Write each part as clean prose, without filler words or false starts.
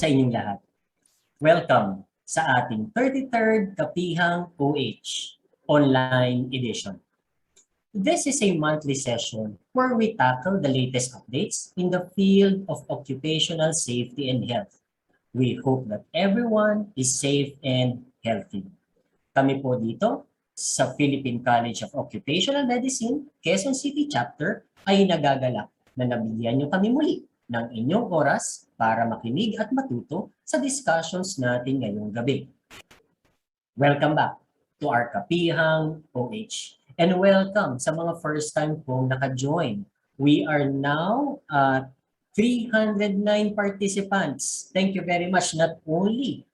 sa inyong lahat. Welcome sa ating 33rd Kapihang OH online edition. This is a monthly session where we tackle the latest updates in the field of occupational safety and health. We hope that everyone is safe and healthy. Kami po dito sa Philippine College of Occupational Medicine, Quezon City Chapter ay nagagalak na nabigyan nyo kami muli ng inyong oras para makinig at matuto sa discussions natin ngayong gabi. Welcome back to our Kapihang OH. And welcome sa mga first time pong naka-join. We are now at 309 participants. Thank you very much, not only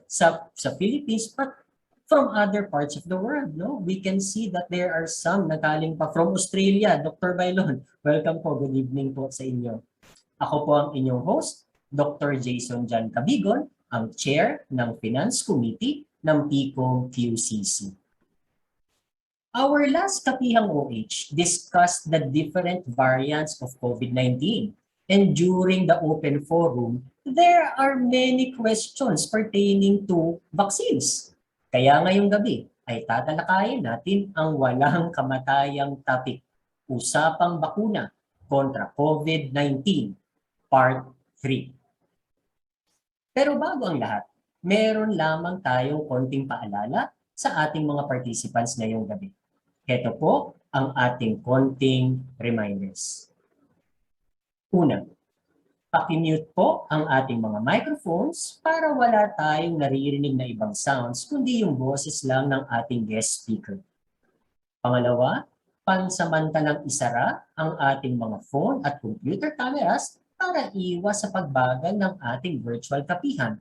sa Philippines, but from other parts of the world. We can see that there are some nagaling pa from Australia. Dr. Bailon, welcome po. Good evening po sa inyo. Ako po ang inyong host, Dr. Jason Jan Cabigon, ang Chair ng Finance Committee ng PCOM QCC. Our last Kapihang OH discussed the different variants of COVID-19. And during the open forum, there are many questions pertaining to vaccines. Kaya ngayong gabi ay tatalakayin natin ang walang kamatayang topic, Usapang Bakuna kontra COVID-19, Part 3. Pero bago ang lahat, meron lamang tayong konting paalala sa ating mga participants ngayong gabi. Ito po ang ating konting reminders. Una, paki-mute po ang ating mga microphones para wala tayong naririnig na ibang sounds kundi yung boses lang ng ating guest speaker. Pangalawa, pansamantalang isara ang ating mga phone at computer cameras para iwas sa pagbagal ng ating virtual kapihan.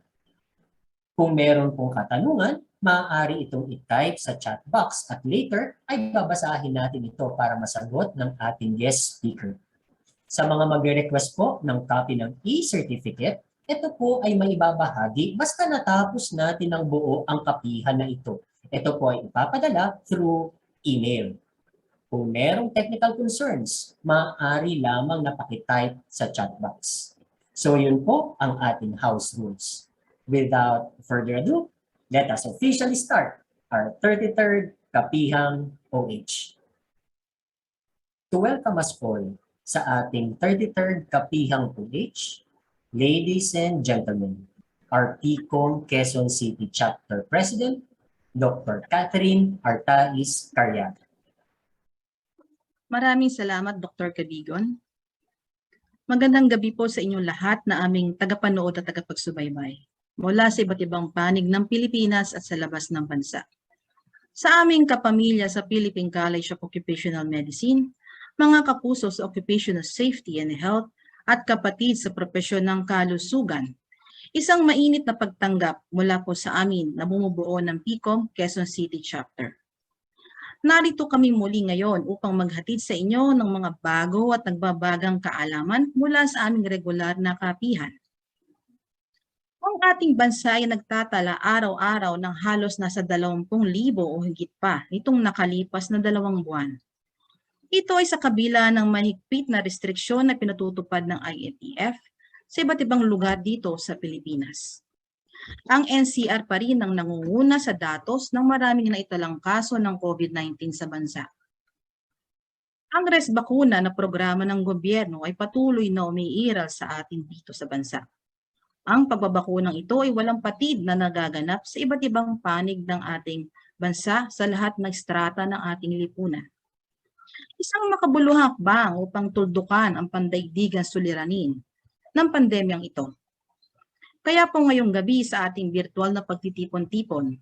Kung meron pong katanungan, maaari itong i-type sa chat box at later ay babasahin natin ito para masagot ng ating guest speaker. Sa mga magre-request po ng copy ng e-certificate, ito po ay maibabahagi basta natapos natin ng buo ang kapihan na ito. Ito po ay ipapadala through email. Kung merong technical concerns, maaari lamang na paki-type sa chat box. So yun po ang ating house rules. Without further ado, let us officially start our 33rd Kapihang OH. To welcome us all sa ating 33rd Kapihang OH, ladies and gentlemen, our PCOM Quezon City Chapter President, Dr. Catherine Arthus. Maraming salamat, Dr. Cabigon. Magandang gabi po sa inyong lahat na aming tagapanood at tagapagsubaybay mula sa iba't ibang panig ng Pilipinas at sa labas ng bansa. Sa aming kapamilya sa Philippine College of Occupational Medicine, mga kapuso sa Occupational Safety and Health at kapatid sa propesyon ng kalusugan, isang mainit na pagtanggap mula po sa amin na bumubuo ng PCOM Quezon City Chapter. Narito kami muli ngayon upang maghatid sa inyo ng mga bago at nagbabagang kaalaman mula sa aming regular na kapihan. Ang ating bansa ay nagtatala araw-araw ng halos nasa 20,000 o higit pa nitong nakalipas na 2 buwan. Ito ay sa kabila ng mahigpit na restriksyon na pinatutupad ng IATF sa iba't ibang lugar dito sa Pilipinas. Ang NCR pa rin ang nangunguna sa datos ng maraming naitalang kaso ng COVID-19 sa bansa. Ang Bakuna na programa ng gobyerno ay patuloy na umiiral sa atin dito sa bansa. Ang pagbabakunang ito ay walang patid na nagaganap sa iba't ibang panig ng ating bansa sa lahat ng strata ng ating lipunan. Isang makabuluhang hakbang upang tuldukan ang pandaigdigang suliranin ng pandemyang ito. Kaya po ngayong gabi sa ating virtual na pagtitipon-tipon,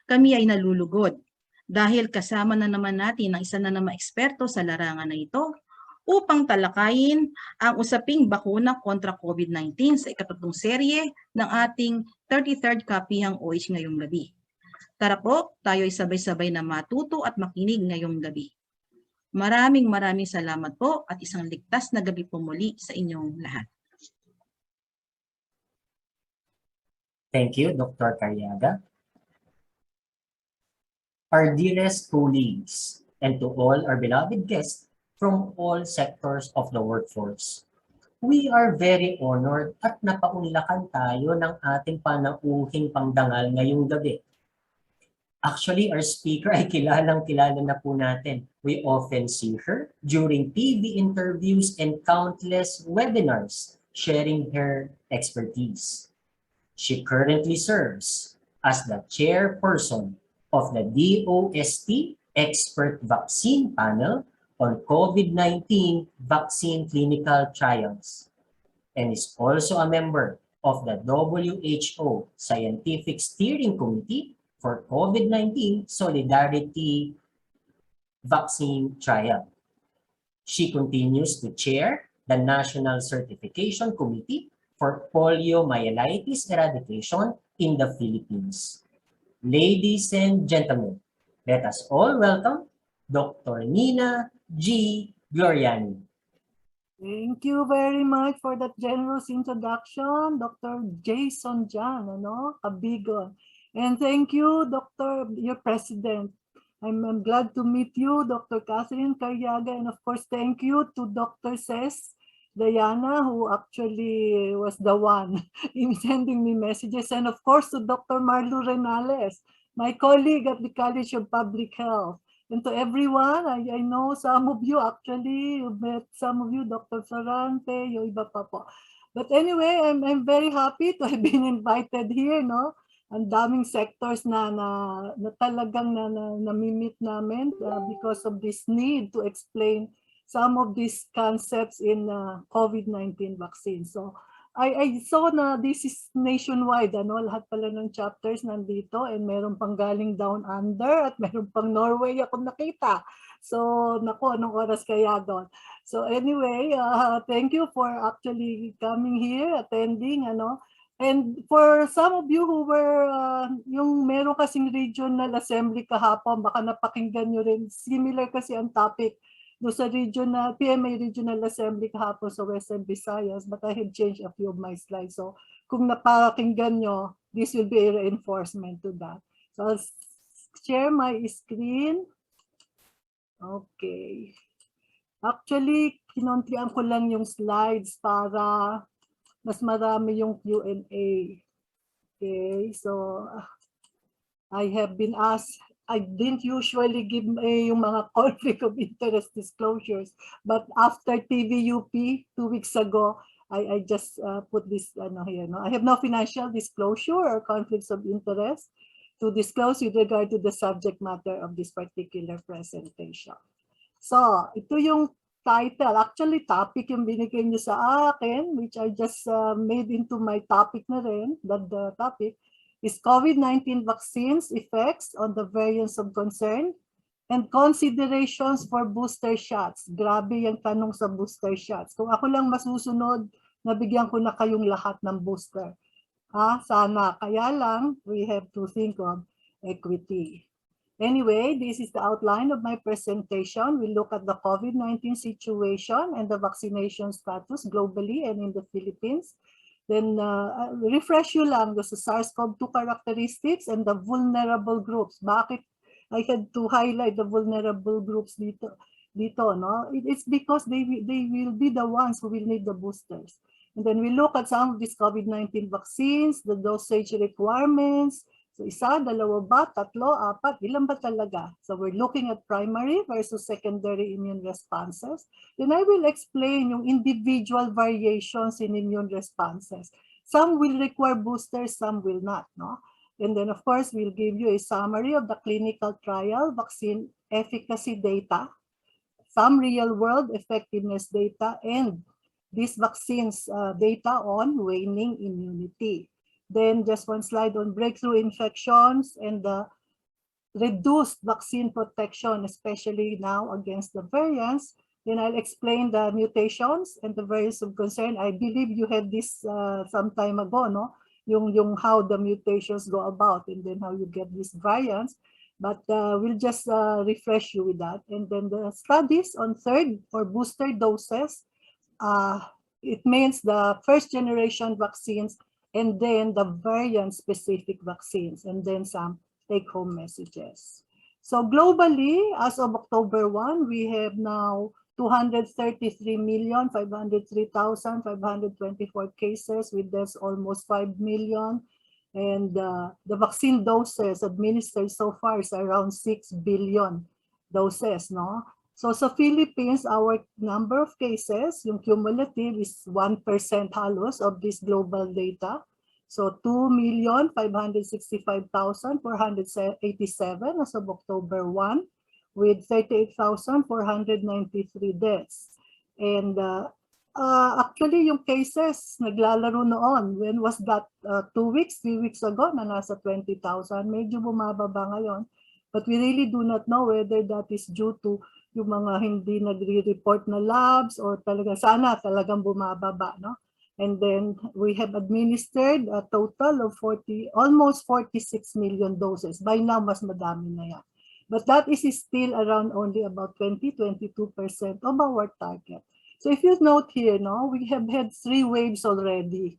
kami ay nalulugod dahil kasama na naman natin ang isa na namang eksperto sa larangan na ito upang talakayin ang usaping bakuna kontra COVID-19 sa ika-3 serye ng ating 33rd Kapihang OH ngayong gabi. Tara po, tayo ay sabay-sabay na matuto at makinig ngayong gabi. Maraming salamat po at isang ligtas na gabi po muli sa inyong lahat. Thank you, Dr. Carriaga. Our dearest colleagues and to all our beloved guests from all sectors of the workforce, We are very honored at napaunlakan tayo ng ating panauhing pangdangal ngayong gabi. Actually, our speaker ay kilala na po natin. We often see her during TV interviews and countless webinars sharing her expertise. She currently serves as the chairperson of the DOST Expert Vaccine Panel on COVID-19 Vaccine Clinical Trials and is also a member of the WHO Scientific Steering Committee for COVID-19 Solidarity Vaccine Trial. She continues to chair the National Certification Committee for Poliomyelitis Eradication in the Philippines. Ladies and gentlemen, let us all welcome Dr. Nina G Gloriani. Thank you very much for that generous introduction, Dr. Jason Jan, Kabigon. And thank you, Dr. your President. I'm glad to meet you, Dr. Catherine Carriaga, and of course, thank you to Dr. Ces Diana, who actually was the one in sending me messages, and of course to Dr. Marlo Renales, my colleague at the College of Public Health. And to everyone, I know some of you actually, you met some of you, Dr. Ferrante, yung iba pa po. But anyway, I'm very happy to have been invited here, no? Ang daming sectors na talagang namimit namin because of this need to explain some of these concepts in COVID-19 vaccine. So I saw na this is nationwide, lahat pala ng chapters nandito, and meron pang galing down under at meron pang Norway ako nakita. So naku, anong oras kaya doon? So anyway, thank you for actually coming here, attending, And for some of you who were, yung meron kasing regional assembly kahapon, baka napakinggan nyo rin, similar kasi ang topic do sa regional, PMA Regional Assembly kahapon sa Western Visayas, but I have changed a few of my slides. So kung napakinggan nyo, this will be a reinforcement to that. So I'll share my screen. Okay. Actually, kinontian ko lang yung slides para mas marami yung Q&A. Okay, so I have been asked, I didn't usually give yung mga conflict of interest disclosures, but after TVUP 2 weeks ago, I just put this here. I have no financial disclosure or conflicts of interest to disclose with regard to the subject matter of this particular presentation. So, ito yung title. Actually, topic yung binigay niyo sa akin, which I just made into my topic na rin, that the topic is COVID-19 vaccines effects on the variants of concern and considerations for booster shots. Grabe yung tanong sa booster shots. Kung ako lang masusunod, nabigyan ko na kayong lahat ng booster. Sana. Kaya lang, we have to think of equity. Anyway, this is the outline of my presentation. We look at the COVID-19 situation and the vaccination status globally and in the Philippines. Then refresh you lang sa SARS-CoV-2 characteristics and the vulnerable groups. Bakit I had to highlight the vulnerable groups dito, no? It's because they will be the ones who will need the boosters. And then we look at some of these COVID-19 vaccines, the dosage requirements. So isa, dalawa ba, tatlo, apat, ilan ba talaga? So we're looking at primary versus secondary immune responses. Then I will explain yung individual variations in immune responses. Some will require boosters, some will not, no? And then of course, we'll give you a summary of the clinical trial vaccine efficacy data, some real world effectiveness data, and these vaccines data on waning immunity. Then just one slide on breakthrough infections and the reduced vaccine protection, especially now against the variants. Then I'll explain the mutations and the variants of concern. I believe you had this some time ago, no? Yung how the mutations go about and then how you get these variants. But we'll just refresh you with that. And then the studies on third or booster doses, it means the first generation vaccines and then the variant-specific vaccines, and then some take-home messages. So globally, as of October 1, we have now 233,503,524 cases, with deaths almost 5 million. And the vaccine doses administered so far is around 6 billion doses, no? So sa Philippines, our number of cases, yung cumulative is 1% halos of this global data. So 2,565,487 as of October 1, with 38,493 deaths. And actually, yung cases naglalaro noon. When was that? 2 weeks, 3 weeks ago na nasa 20,000. Medyo bumababa ngayon. But we really do not know whether that is due to yung mga hindi nagre-report na labs or sana talagang bumababa, no? And then we have administered a total of almost 46 million doses. By now, mas madami na yan. But that is still around only about 20-22% of our target. So if you note here, no, we have had 3 waves already.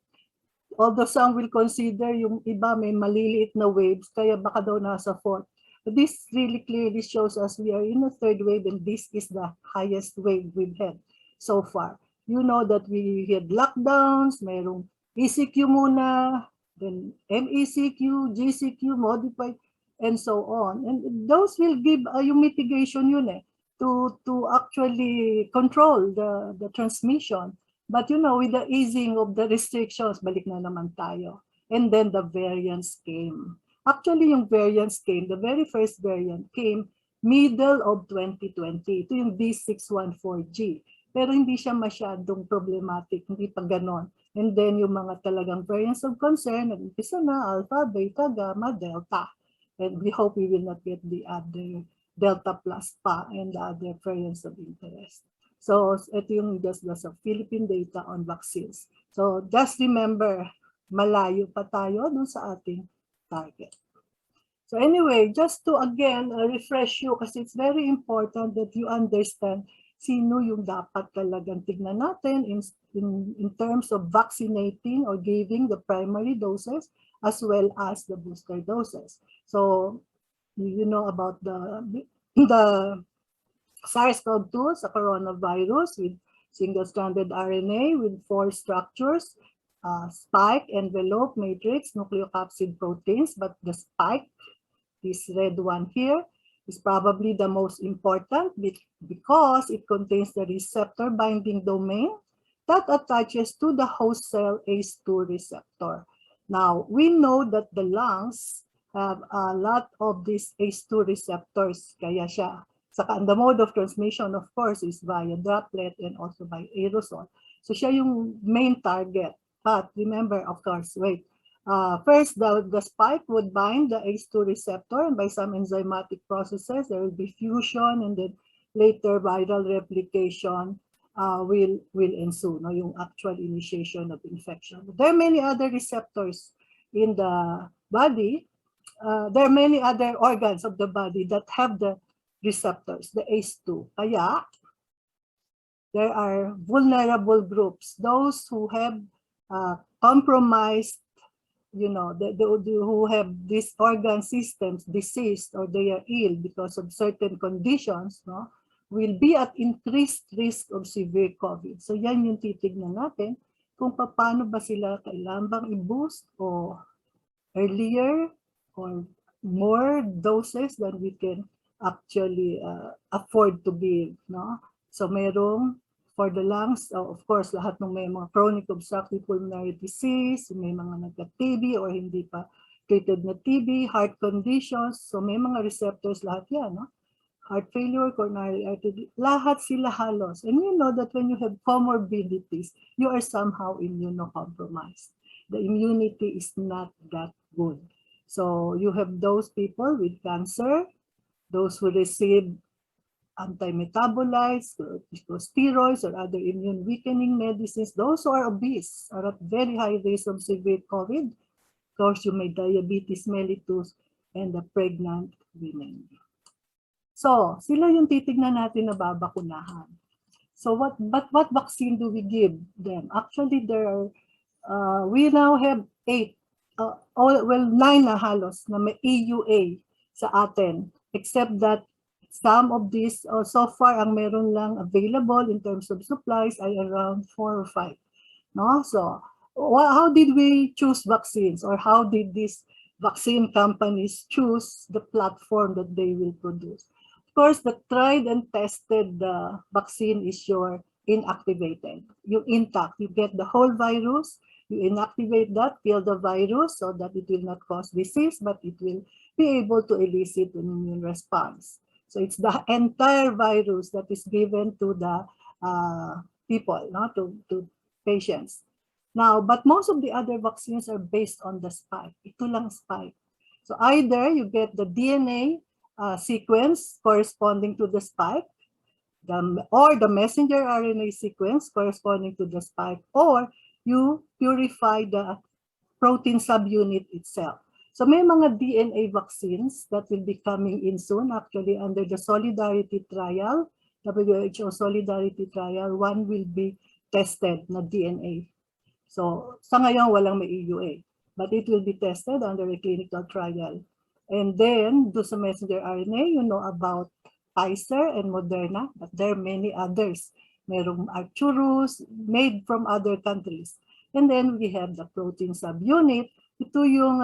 Although some will consider yung iba may maliliit na waves, kaya baka daw nasa 4th. But this really clearly shows us we are in a 3rd wave, and this is the highest wave we've had so far. You know that we had lockdowns, mayroong ECQ muna, then MECQ, GCQ, modified, and so on. And those will give yung mitigation yun to actually control the transmission. But you know, with the easing of the restrictions, balik na naman tayo. And then the variants came. Actually, yung variants came, the very first variant came middle of 2020. Ito yung D614G. Pero hindi siya masyadong problematic, hindi pa ganon. And then yung mga talagang variants of concern, nag-umpisa na, Alpha, Beta, Gamma, Delta. And we hope we will not get the other Delta plus pa and the other variants of interest. So ito yung just the Philippine data on vaccines. So just remember, malayo pa tayo dun sa ating target. So anyway, just to again refresh you, kasi it's very important that you understand sino yung dapat talagang tignan natin in terms of vaccinating or giving the primary doses as well as the booster doses. So you know about the SARS-CoV-2 sa coronavirus with single-stranded RNA with 4 structures, spike, envelope, matrix, nucleocapsid proteins, but the spike, this red one here, is probably the most important because it contains the receptor binding domain that attaches to the host cell ACE2 receptor. Now, we know that the lungs have a lot of these ACE2 receptors, kaya siya. Saka the mode of transmission, of course, is via droplet and also by aerosol. So siya yung main target. But remember, of course, first, the spike would bind the ACE2 receptor, and by some enzymatic processes, there will be fusion, and then later viral replication will ensue, no, yung actual initiation of infection. There are many other receptors in the body. There are many other organs of the body that have the receptors, the ACE2. Kaya, there are vulnerable groups, those who have compromised, you know, who have these organ systems diseased or they are ill because of certain conditions, no, will be at increased risk of severe COVID. So yan yung titignan natin kung paano ba sila kailangan bang i-boost o earlier or more doses than we can actually afford to give, no? So merong for the lungs, of course, lahat ng may mga chronic obstructive pulmonary disease, may mga nagka-TB or hindi pa treated na TB, heart conditions, so may mga receptors lahat yan, no? Heart failure, coronary artery, lahat sila halos. And you know that when you have comorbidities, you are somehow immunocompromised. The immunity is not that good. So you have those people with cancer, those who receive anti-metabolites, steroids, or other immune weakening medicines. Those who are obese are at very high risk of severe COVID. Of course, you may diabetes mellitus and the pregnant women. So, sila yung titignan natin na babakunahan. So, what vaccine do we give them? Actually, there are, we now have 9 na halos na may EUA sa atin, except that Some of these, so far, ang meron lang available in terms of supplies ay around 4 or 5. No? So, how did we choose vaccines, or how did these vaccine companies choose the platform that they will produce? Of course, the tried and tested vaccine is your inactivated. You intact, you get the whole virus, you inactivate that, kill the virus so that it will not cause disease, but it will be able to elicit an immune response. So it's the entire virus that is given to the people, no? to patients. Now, but most of the other vaccines are based on the spike. Ito lang spike. So either you get the DNA sequence corresponding to the spike, or the messenger RNA sequence corresponding to the spike, or you purify the protein subunit itself. So may mga DNA vaccines that will be coming in soon, actually under the Solidarity Trial, WHO Solidarity Trial, one will be tested na DNA. So sa ngayon walang may EUA, but it will be tested under a clinical trial. And then do sa messenger RNA, you know about Pfizer and Moderna, but there are many others. Merong Arthus made from other countries. And then we have the protein subunit. Ito yung,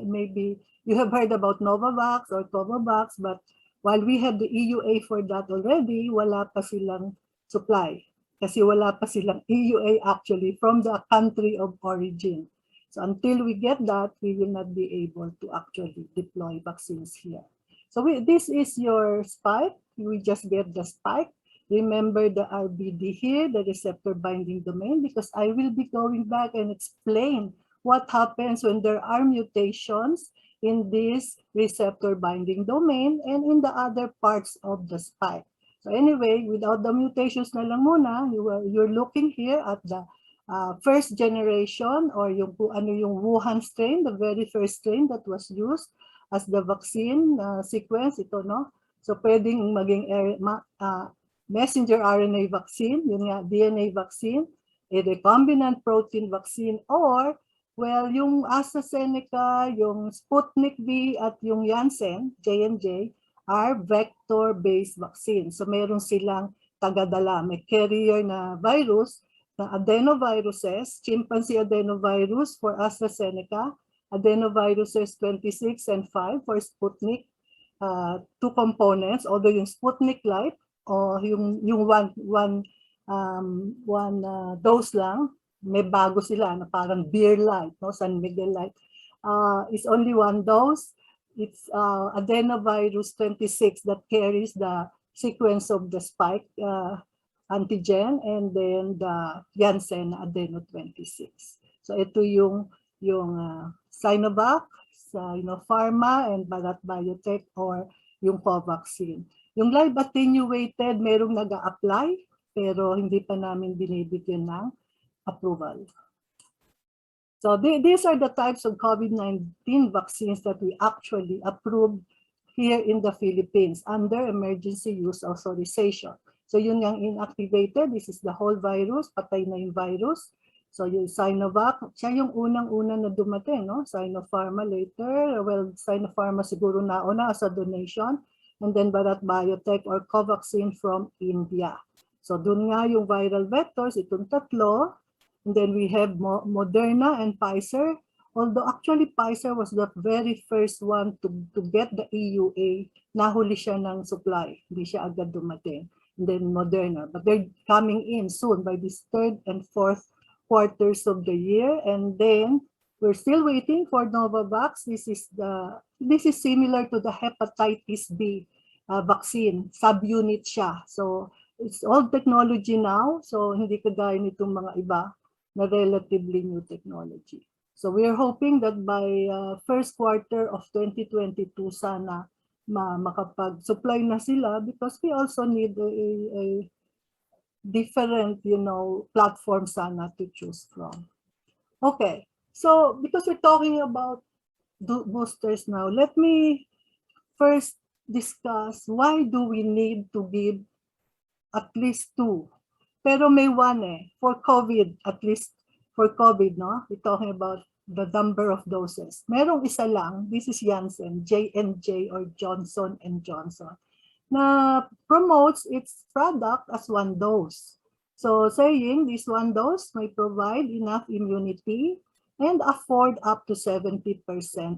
maybe you have heard about Novavax or Covovax, but while we have the EUA for that already, wala pa silang supply. Kasi wala pa silang EUA actually from the country of origin. So until we get that, we will not be able to actually deploy vaccines here. So this is your spike. We just get the spike. Remember the RBD here, the receptor binding domain, because I will be going back and explain what happens when there are mutations in this receptor binding domain and in the other parts of the spike. So anyway, without the mutations na lang muna, you're looking here at the first generation, or yung Wuhan strain, the very first strain that was used as the vaccine sequence, ito, no? So pwedeng maging messenger RNA vaccine, yun nga, DNA vaccine, a recombinant protein vaccine, or, well, yung AstraZeneca, yung Sputnik V, at yung Janssen, J&J, are vector-based vaccines. So meron silang tagadala, may carrier na virus, na adenoviruses, chimpanzee adenovirus for AstraZeneca, adenoviruses 26 and 5 for Sputnik, two components, although yung Sputnik Light, o yung one dose lang, may bago sila na parang beer light, no? San Miguel light, is only one dose. It's adenovirus 26 that carries the sequence of the spike antigen, and then the Janssen adeno 26. So ito yung Sinovac, Pharma, and Bharat Biotech, or yung Covaxin. Yung live attenuated, merong nag-a-apply, pero hindi pa namin binibigyan ng approval. So these are the types of COVID-19 vaccines that we actually approved here in the Philippines under emergency use authorization. So yun yung inactivated, this is the whole virus, patay na yung virus. So yung Sinovac, siya yung unang-una na dumating, no? Sinopharma later, well, Sinopharma siguro nauna as a donation, and then Bharat Biotech or Covaxin from India. So dun nga yung viral vectors, itong tatlo, and then we have Moderna and Pfizer, although actually Pfizer was the very first one to get the EUA, nahuli siya ng supply, hindi siya agad dumating. And then Moderna, but they're coming in soon by this third and fourth quarters of the year, and then we're still waiting for Novavax. This is similar to the hepatitis B vaccine, subunit siya. So it's old technology now, so hindi kagaya nitong mga iba na relatively new technology. So we are hoping that by first quarter of 2022 sana makapag-supply na sila, because we also need a different, platform sana to choose from. Okay, so because we're talking about boosters now, let me first discuss why do we need to give at least 2. Pero may 1 for COVID, at least for COVID, no? We're talking about the number of doses. Merong isa lang, this is Janssen, J&J or Johnson & Johnson. na promotes its product as one dose. So saying this one dose may provide enough immunity and afford up to 70%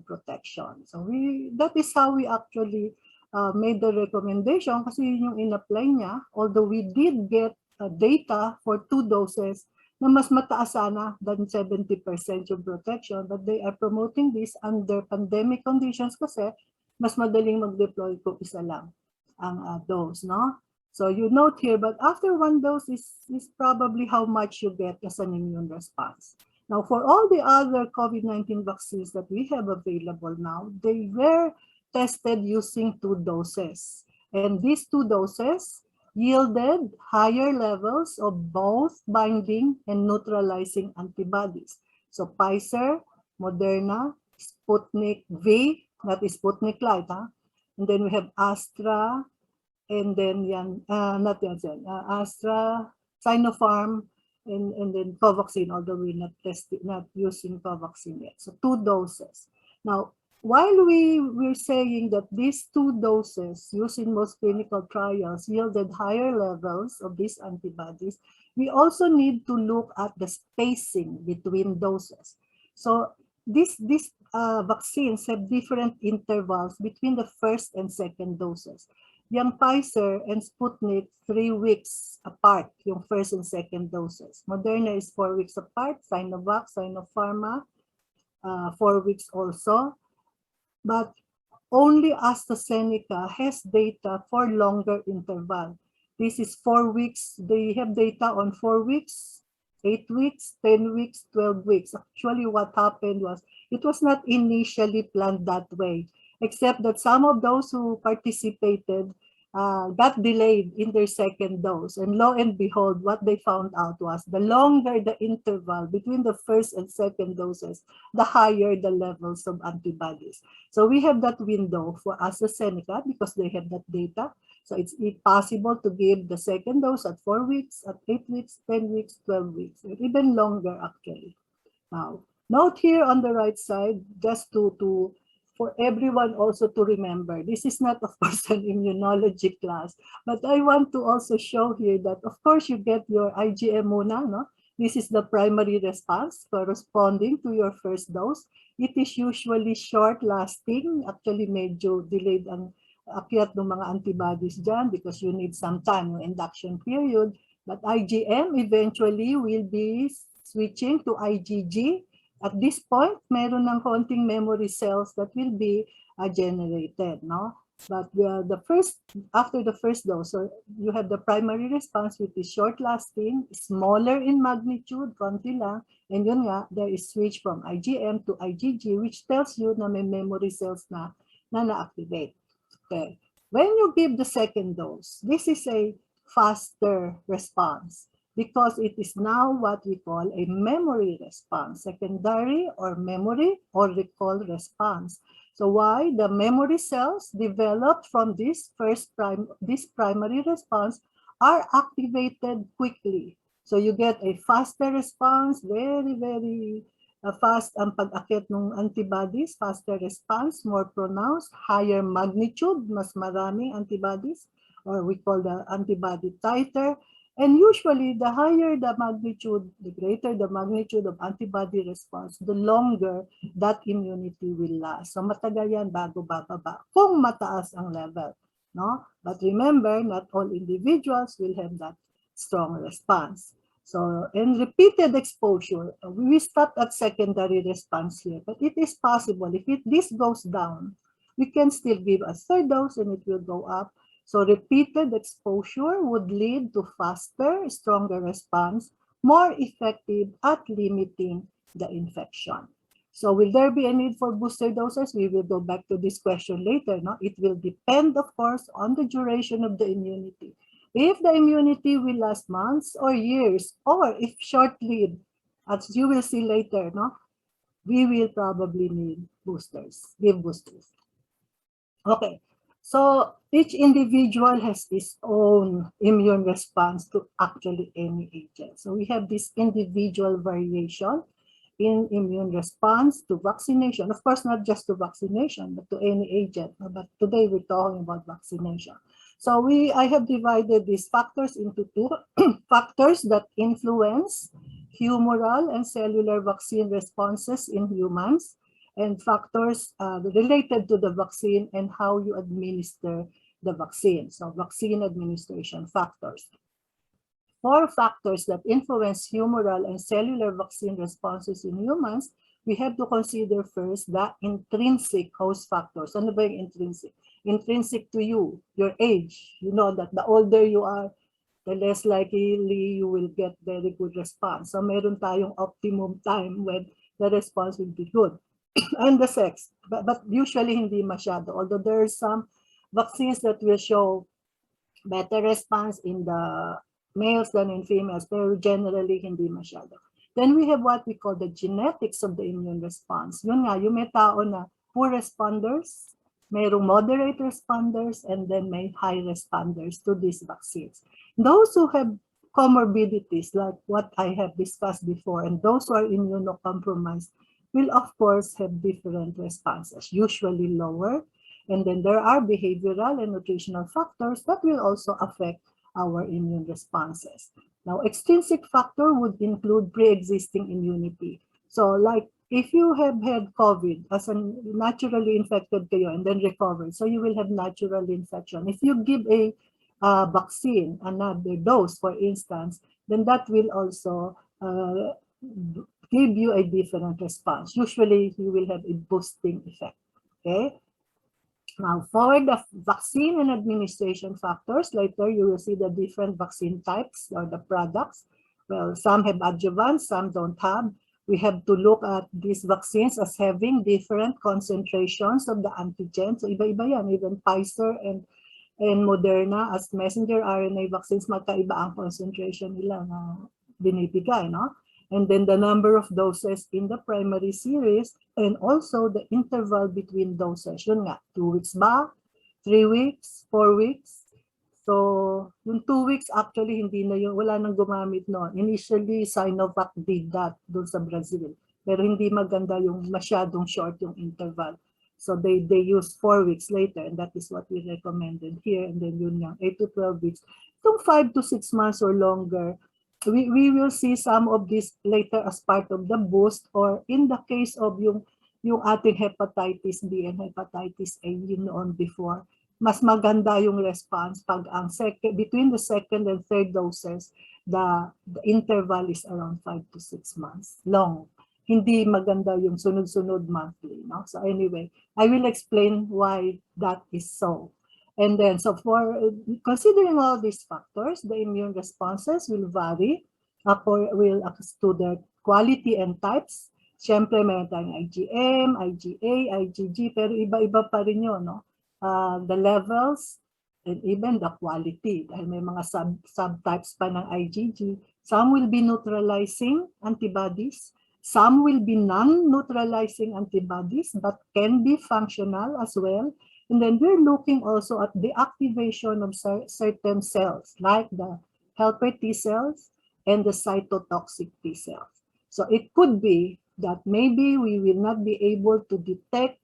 protection. So that is how we actually made the recommendation kasi yun yung in-apply niya. Although we did get data for 2 doses na mas mataas sana than 70% yung protection, but they are promoting this under pandemic conditions kasi mas madaling mag-deploy kung isa lang ang dose, no? So you note here, but after 1 dose is probably how much you get as an immune response. Now, for all the other COVID-19 vaccines that we have available now, they were tested using 2 doses. And these 2 doses yielded higher levels of both binding and neutralizing antibodies. So Pfizer, Moderna, Sputnik V, that is Sputnik Light, and then we have Astra, and then Astra, Sinopharm, and then Covaxin, although we're not using Covaxin yet. So 2 doses. Now, while we're saying that these 2 doses used in most clinical trials yielded higher levels of these antibodies, we also need to look at the spacing between doses. So these vaccines have different intervals between the first and second doses. Yung Pfizer and Sputnik, 3 weeks apart, yung first and second doses. Moderna is 4 weeks apart, Sinovac, Sinopharma, 4 weeks also. But only AstraZeneca has data for longer interval. This is 4 weeks. They have data on 4 weeks, 8 weeks, 10 weeks, 12 weeks. Actually, what happened was, it was not initially planned that way, except that some of those who participated got delayed in their second dose. And lo and behold, what they found out was the longer the interval between the first and second doses, the higher the levels of antibodies. So we have that window for AstraZeneca because they have that data. So it's possible to give the second dose at 4 weeks, at 8 weeks, 10 weeks, 12 weeks, and even longer actually. Now, note here on the right side, just for everyone also to remember, this is not, of course, an immunology class, but I want to also show here that, of course, you get your IgM muna, no? This is the primary response corresponding to your first dose. It is usually short-lasting, actually medyo delayed ang akyat ng mga antibodies dyan because you need some time, yung induction period, but IgM eventually will be switching to IgG. At this point, meron ng konting memory cells that will be generated, no? But after the first dose, so you have the primary response, which is short-lasting, smaller in magnitude, konti lang, and yun nga, there is switch from IgM to IgG, which tells you na may memory cells na na-activate. Okay. When you give the second dose, this is a faster response, because it is now what we call a memory response, secondary or memory or recall response. So why? The memory cells developed from this primary response are activated quickly. So you get a faster response, very, very fast ang pag-akit ng antibodies, faster response, more pronounced, higher magnitude, mas maraming antibodies, or we call the antibody titer. And usually, the higher the magnitude, the greater the magnitude of antibody response, the longer that immunity will last. So matagal yan bago bababa kung mataas ang level, no? But remember, not all individuals will have that strong response. So, in repeated exposure, we stopped at secondary response here, but it is possible if this goes down, we can still give a third dose and it will go up. So repeated exposure would lead to faster, stronger response, more effective at limiting the infection. So will there be a need for booster doses? We will go back to this question later. No? It will depend, of course, on the duration of the immunity. If the immunity will last months or years, or if short-lived, as you will see later, no? We will probably need boosters, give boosters. Okay. So each individual has its own immune response to actually any agent. So we have this individual variation in immune response to vaccination. Of course, not just to vaccination, but to any agent. But today we're talking about vaccination. So I have divided these factors into two factors that influence humoral and cellular vaccine responses in humans, and factors related to the vaccine and how you administer the vaccine. So vaccine administration factors. 4 factors that influence humoral and cellular vaccine responses in humans, we have to consider first the intrinsic host factors. Ano ba yung intrinsic? Intrinsic to you, your age. You know that the older you are, the less likely you will get very good response. So meron tayong optimum time when the response will be good. And the sex, but usually hindi masyado. Although there are some vaccines that will show better response in the males than in females, pero generally hindi masyado. Then we have what we call the genetics of the immune response. Yun nga, yung may tao na poor responders, mayroong moderate responders, and then may high responders to these vaccines. Those who have comorbidities, like what I have discussed before, and those who are immunocompromised, will of course have different responses, usually lower. And then there are behavioral and nutritional factors that will also affect our immune responses. Now, extrinsic factor would include pre-existing immunity. So like if you have had COVID as a naturally infected kayo and then recovered, so you will have natural infection. If you give a vaccine, another dose, for instance, then that will also give you a different response. Usually, you will have a boosting effect. Okay. Now, for the vaccine and administration factors, later you will see the different vaccine types or the products. Well, some have adjuvants, some don't have. We have to look at these vaccines as having different concentrations of the antigen. So iba-iba yan, even Pfizer and Moderna as messenger RNA vaccines, magkaiba ang concentration nila na binibigay, no? And then the number of doses in the primary series, and also the interval between doses. Yun nga, 2 weeks ba? 3 weeks? 4 weeks? So, yung 2 weeks actually hindi na yun, wala nang gumamit noon. Initially, Sinovac did that doon sa Brazil. Pero hindi maganda yung masyadong short yung interval. So they use 4 weeks later, and that is what we recommended here. And then yun nga, 8 to 12 weeks. Itong 5 to 6 months or longer, we will see some of this later as part of the boost, or in the case of yung ating hepatitis B and hepatitis A yun noon before, mas maganda yung response pag ang between the second and third doses, the interval is around 5 to 6 months long. Hindi maganda yung sunod-sunod monthly, no? So anyway, I will explain why that is so. And then, so for considering all these factors, the immune responses will vary as to their quality and types. Siyempre, meron tayong IgM, IgA, IgG, pero iba-iba pa rin yun, no? The levels and even the quality. Dahil may mga subtypes pa ng IgG. Some will be neutralizing antibodies. Some will be non-neutralizing antibodies, but can be functional as well. And then we're looking also at the activation of certain cells, like the helper T cells and the cytotoxic T cells. So it could be that maybe we will not be able to detect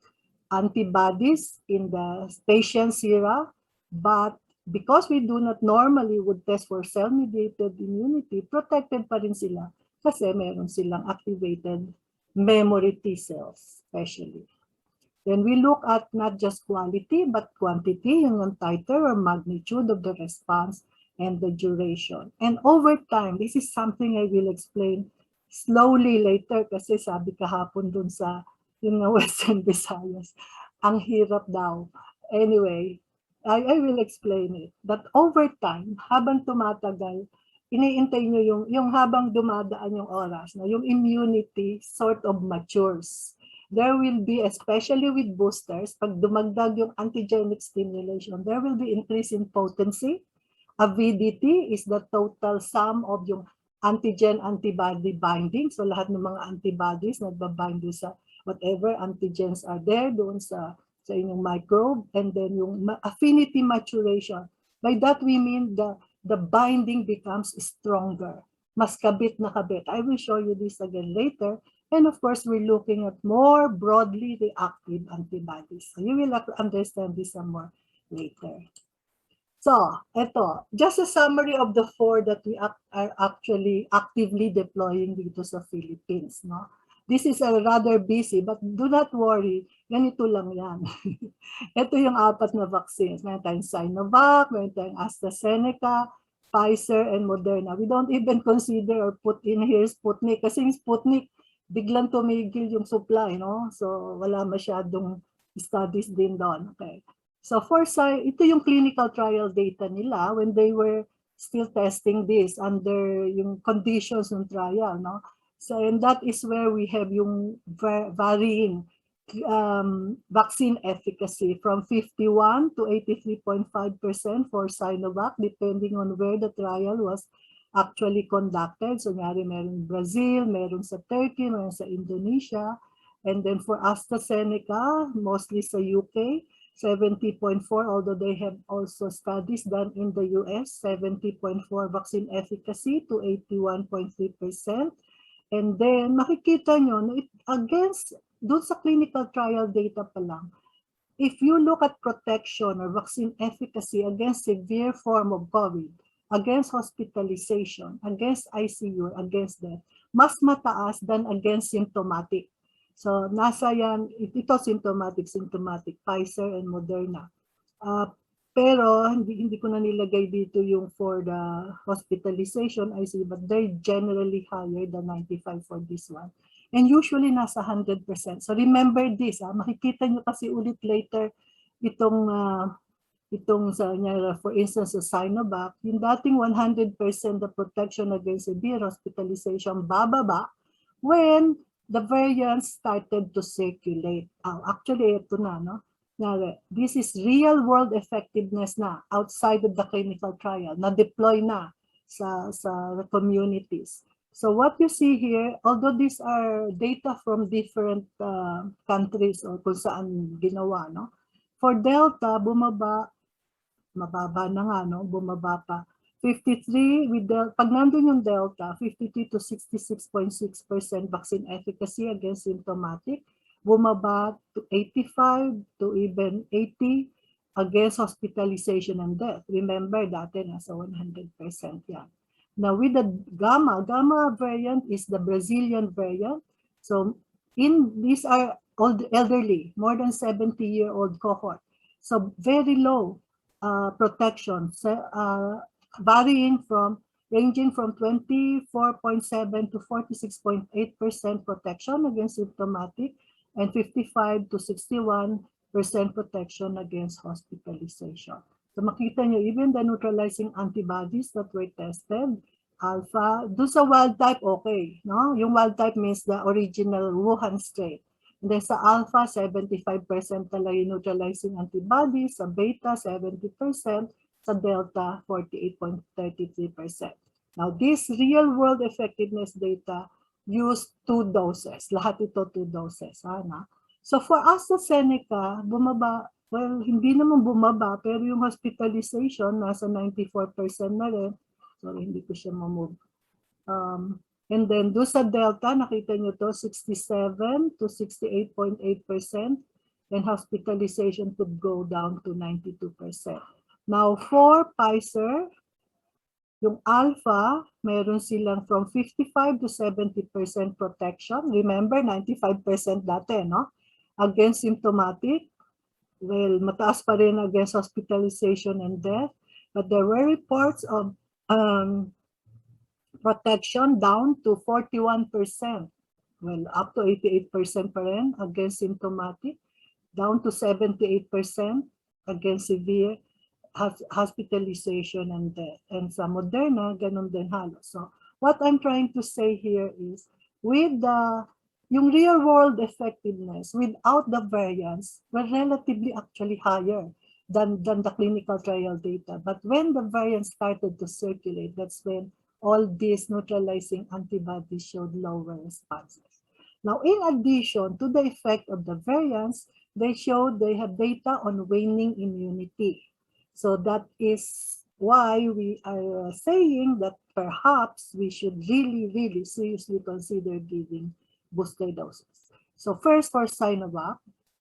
antibodies in the patient sera, but because we do not normally would test for cell-mediated immunity, protected pa rin sila kasi meron silang activated memory T cells, especially. Then we look at not just quality, but quantity, yung titer or magnitude of the response and the duration. And over time, this is something I will explain slowly later kasi sabi kahapon dun sa yung Western Visayas, ang hirap daw. Anyway, I will explain it. That over time, habang tumatagal, iniintay nyo yung habang dumadaan yung oras, na yung immunity sort of matures. There will be, especially with boosters, pag dumagdag yung antigenic stimulation, there will be increase in potency. Avidity is the total sum of yung antigen-antibody binding. So lahat ng mga antibodies nagbabind sa whatever antigens are there doon sa inyong microbe. And then yung affinity maturation. By that we mean the binding becomes stronger. Mas kabit na kabit. I will show you this again later. And of course, we're looking at more broadly reactive antibodies. So you will have to understand this some more later. So, ito, just a summary of the 4 that we are actually actively deploying dito sa Philippines. No? This is a rather busy, but do not worry, ganito lang yan. Ito yung 4 na vaccines. Meron tayong Sinovac, meron tayong AstraZeneca, Pfizer, and Moderna. We don't even consider or put in here Sputnik. Kasi yung Sputnik, biglang tumigil yung supply. No? So, wala masyadong studies din doon. Okay. So for ito yung clinical trial data nila when they were still testing this under yung conditions ng trial, no? So and that is where we have yung varying vaccine efficacy from 51 to 83.5% for Sinovac depending on where the trial was actually conducted. So ngari meron Brazil, meron sa Turkey, meron sa Indonesia, and then for AstraZeneca, mostly sa UK, 70.4, although they have also studies done in the US, 70.4 vaccine efficacy to 81.3%. And then makikita nyo na against, doon sa clinical trial data pa lang, if you look at protection or vaccine efficacy against severe form of COVID, against hospitalization, against ICU, against death, mas mataas than against symptomatic. So nasa yan, ito symptomatic, Pfizer and Moderna. Pero hindi ko na nilagay dito yung for the hospitalization ICU, but they're generally higher than 95 for this one. And usually nasa 100%. So remember this, makikita nyo kasi ulit later itong sa for instance sa Sinovac, yung dating 100% the protection against severe hospitalization bababa when the variants started to circulate. Actually, ito na, no? This is real world effectiveness na outside of the clinical trial, na-deploy na sa communities. So what you see here, although these are data from different countries or kung saan ginawa, no? For Delta, bumaba, mababa na nga, no? Bumaba pa. 53 with pag nandun yung Delta, 53 to 66.6% vaccine efficacy against symptomatic, bumaba to 85 to even 80 against hospitalization and death. Remember, dati nasa 100% yan. Now with the Gamma variant is the Brazilian variant. So these are old elderly, more than 70-year-old cohort. So very low protection. So, ranging from 24.7 to 46.8% protection against symptomatic and 55 to 61% protection against hospitalization. So makita nyo, even the neutralizing antibodies that were tested, alpha, doon sa wild type, okay. No? Yung wild type means the original Wuhan strain. And then sa alpha, 75% talaga yung neutralizing antibodies, sa beta, 70%, sa delta, 48.33%. Now, this real-world effectiveness data use 2 doses. Lahat ito 2 doses. So for AstraZeneca, bumaba, well, hindi naman bumaba, pero yung hospitalization, nasa 94% na rin. Sorry, hindi ko siya mamove. And then, doon sa delta, nakita nyo to, 67 to 68.8%. And hospitalization could go down to 92%. Now, for Pfizer, yung alpha, meron silang from 55 to 70% protection. Remember, 95% dati, no? Against symptomatic. Well, mataas pa rin against hospitalization and death. But there were reports of protection down to 41%. Well, up to 88% pa rin against symptomatic. Down to 78% against severe hospitalization and death. And sa Moderna, ganun din halos. So what I'm trying to say here is, with yung real world effectiveness, without the variants, were relatively actually higher than the clinical trial data. But when the variants started to circulate, that's when all these neutralizing antibodies showed lower responses. Now, in addition to the effect of the variants, they showed they have data on waning immunity. So that is why we are saying that perhaps we should really, really seriously consider giving booster doses. So first for Sinovac,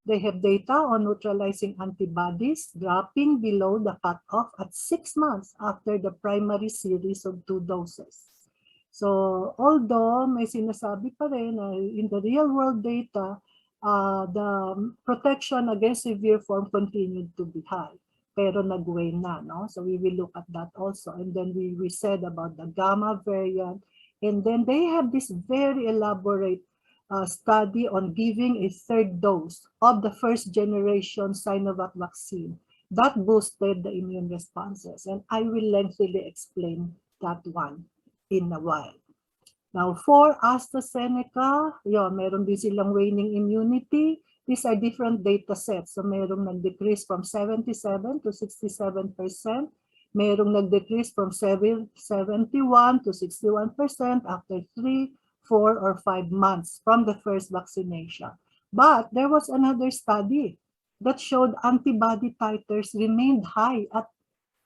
They have data on neutralizing antibodies dropping below the cutoff at 6 months after the primary series of 2 doses. So although may sinasabi pa rin na in the real world data, the protection against severe form continued to be high. Pero nag-wane na, no? So we will look at that also. And then we said about the gamma variant. And then they have this very elaborate study on giving a 3rd dose of the first generation Sinovac vaccine. That boosted the immune responses. And I will lengthily explain that one in a while. Now, for AstraZeneca, meron din silang waning immunity. These are different data sets. So, merong nag-decrease from 77 to 67%. Merong nag-decrease from 71 to 61% after 3, 4, or 5 months from the first vaccination. But there was another study that showed antibody titers remained high at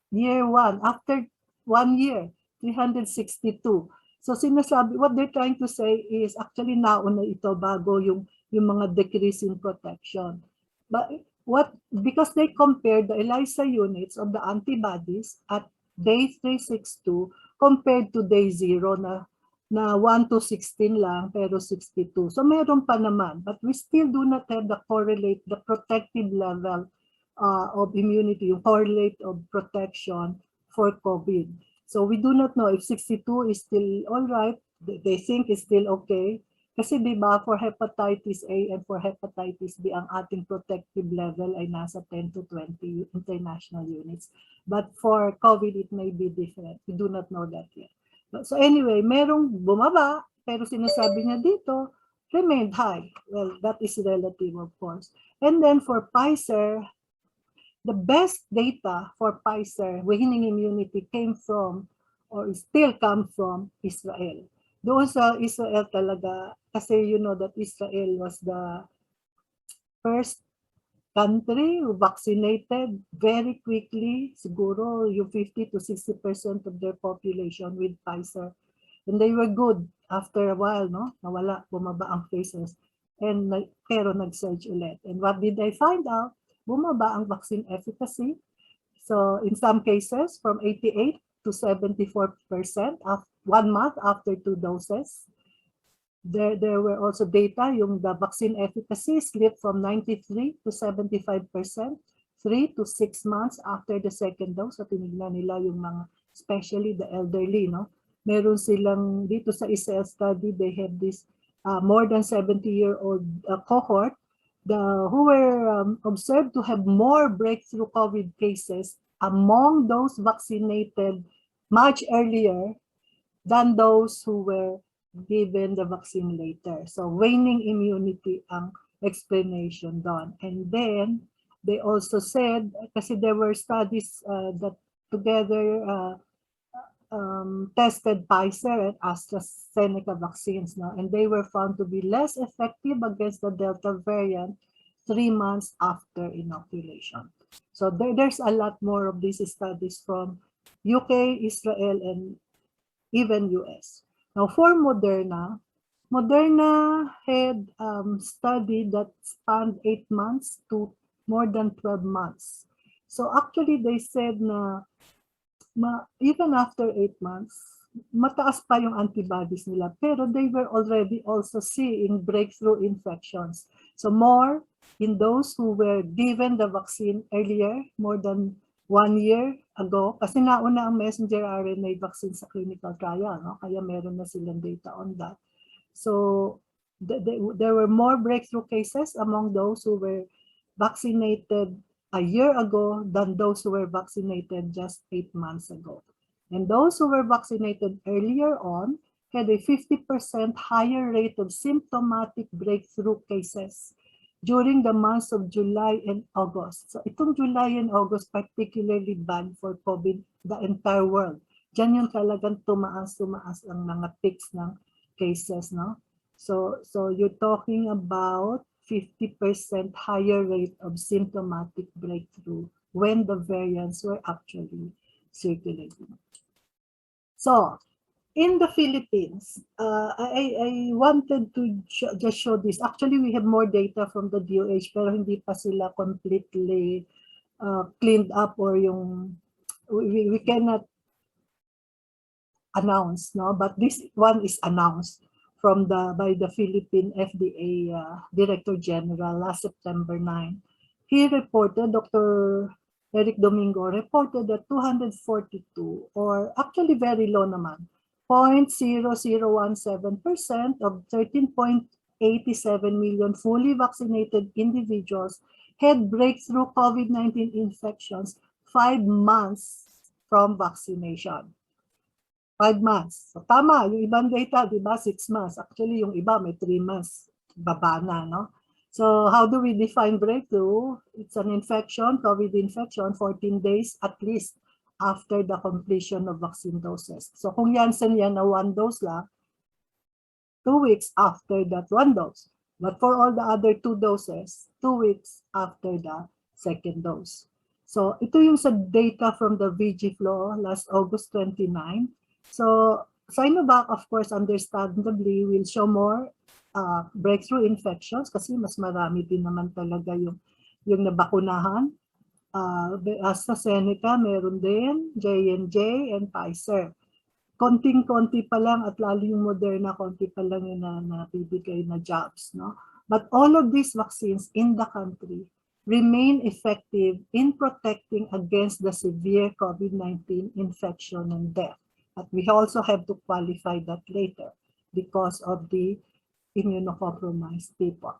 year 1. After 1 year, 362. So sinasabi, what they're trying to say is actually nauna ito bago yung mga decrease in protection. But because they compared the ELISA units of the antibodies at day 362 compared to day 0 na 1 to 16 lang pero 62. So meron pa naman, but we still do not have the protective level of immunity, yung correlate of protection for COVID. So we do not know if 62 is still all right. They think it's still okay. Kasi diba for hepatitis A and for hepatitis B, ang ating protective level ay nasa 10 to 20 international units. But for COVID, it may be different. We do not know that yet. So anyway, merong bumaba, pero sinasabi niya dito, remained high. Well, that is relative, of course. And then for Pfizer, the best data for Pfizer waning immunity came from or still come from Israel. Doon sa Israel talaga, kasi you know that Israel was the first country who vaccinated very quickly, siguro yung 50 to 60% of their population with Pfizer. And they were good after a while, no? Nawala, bumaba ang cases. And pero nag-surge ulit. And what did they find out? Bumaba ang vaccine efficacy. So in some cases, from 88 to 74% of 1 month after 2 doses. There were also data, yung the vaccine efficacy slipped from 93 to 75%, 3 to 6 months after the second dose. So tinignan nila yung mga, especially the elderly, no? Meron silang, dito sa Israel study, they have this more than 70-year-old cohort who were observed to have more breakthrough COVID cases among those vaccinated much earlier than those who were given the vaccine later. So waning immunity ang explanation doon. And then they also said, kasi there were studies that together tested Pfizer and AstraZeneca vaccines now, and they were found to be less effective against the Delta variant 3 months after inoculation. So there's a lot more of these studies from UK, Israel, and even US. Now for Moderna, Moderna had study that spanned 8 months to more than 12 months. So actually they said na even after 8 months, mataas pa yung antibodies nila, pero they were already also seeing breakthrough infections. So more in those who were given the vaccine earlier, more than 1 year ago, kasi nauna ang messenger RNA vaccine sa clinical trial, no? Kaya meron na silang data on that. So there were more breakthrough cases among those who were vaccinated a year ago than those who were vaccinated just 8 months ago. And those who were vaccinated earlier on had a 50% higher rate of symptomatic breakthrough cases during the months of July and August. So itong July and August particularly bad for COVID, the entire world. Diyan yung talagang tumaas ang mga peaks ng cases, no? So you're talking about 50% higher rate of symptomatic breakthrough when the variants were actually circulating. So in the Philippines, I wanted to just show this. Actually, we have more data from the DOH, pero hindi pa sila completely cleaned up, or yung we cannot announce, no? But this one is announced from by the Philippine FDA Director General last September 9. He reported, Dr. Eric Domingo reported that 242, or actually very low naman, 0.0017% of 13.87 million fully vaccinated individuals had breakthrough COVID-19 infections 5 months from vaccination. 5 months. So tama, yung ibang data, di ba, 6 months. Actually, yung iba may 3 months. Baba na, no? So how do we define breakthrough? It's an infection, COVID infection, 14 days at least after the completion of vaccine doses. So kung Janssen yan na 1 dose lang, 2 weeks after that 1 dose. But for all the other 2 doses, 2 weeks after the second dose. So ito yung sa data from the VG Flow last August 29. So Sinovac, of course, understandably will show more breakthrough infections kasi mas marami din naman talaga yung nabakunahan. AstraZeneca meron din, J&J and Pfizer. Konting-konti pa lang, at lalo yung Moderna, konti pa lang yung nabibigay na jobs, no? But all of these vaccines in the country remain effective in protecting against the severe COVID-19 infection and death. But we also have to qualify that later because of the immunocompromised people.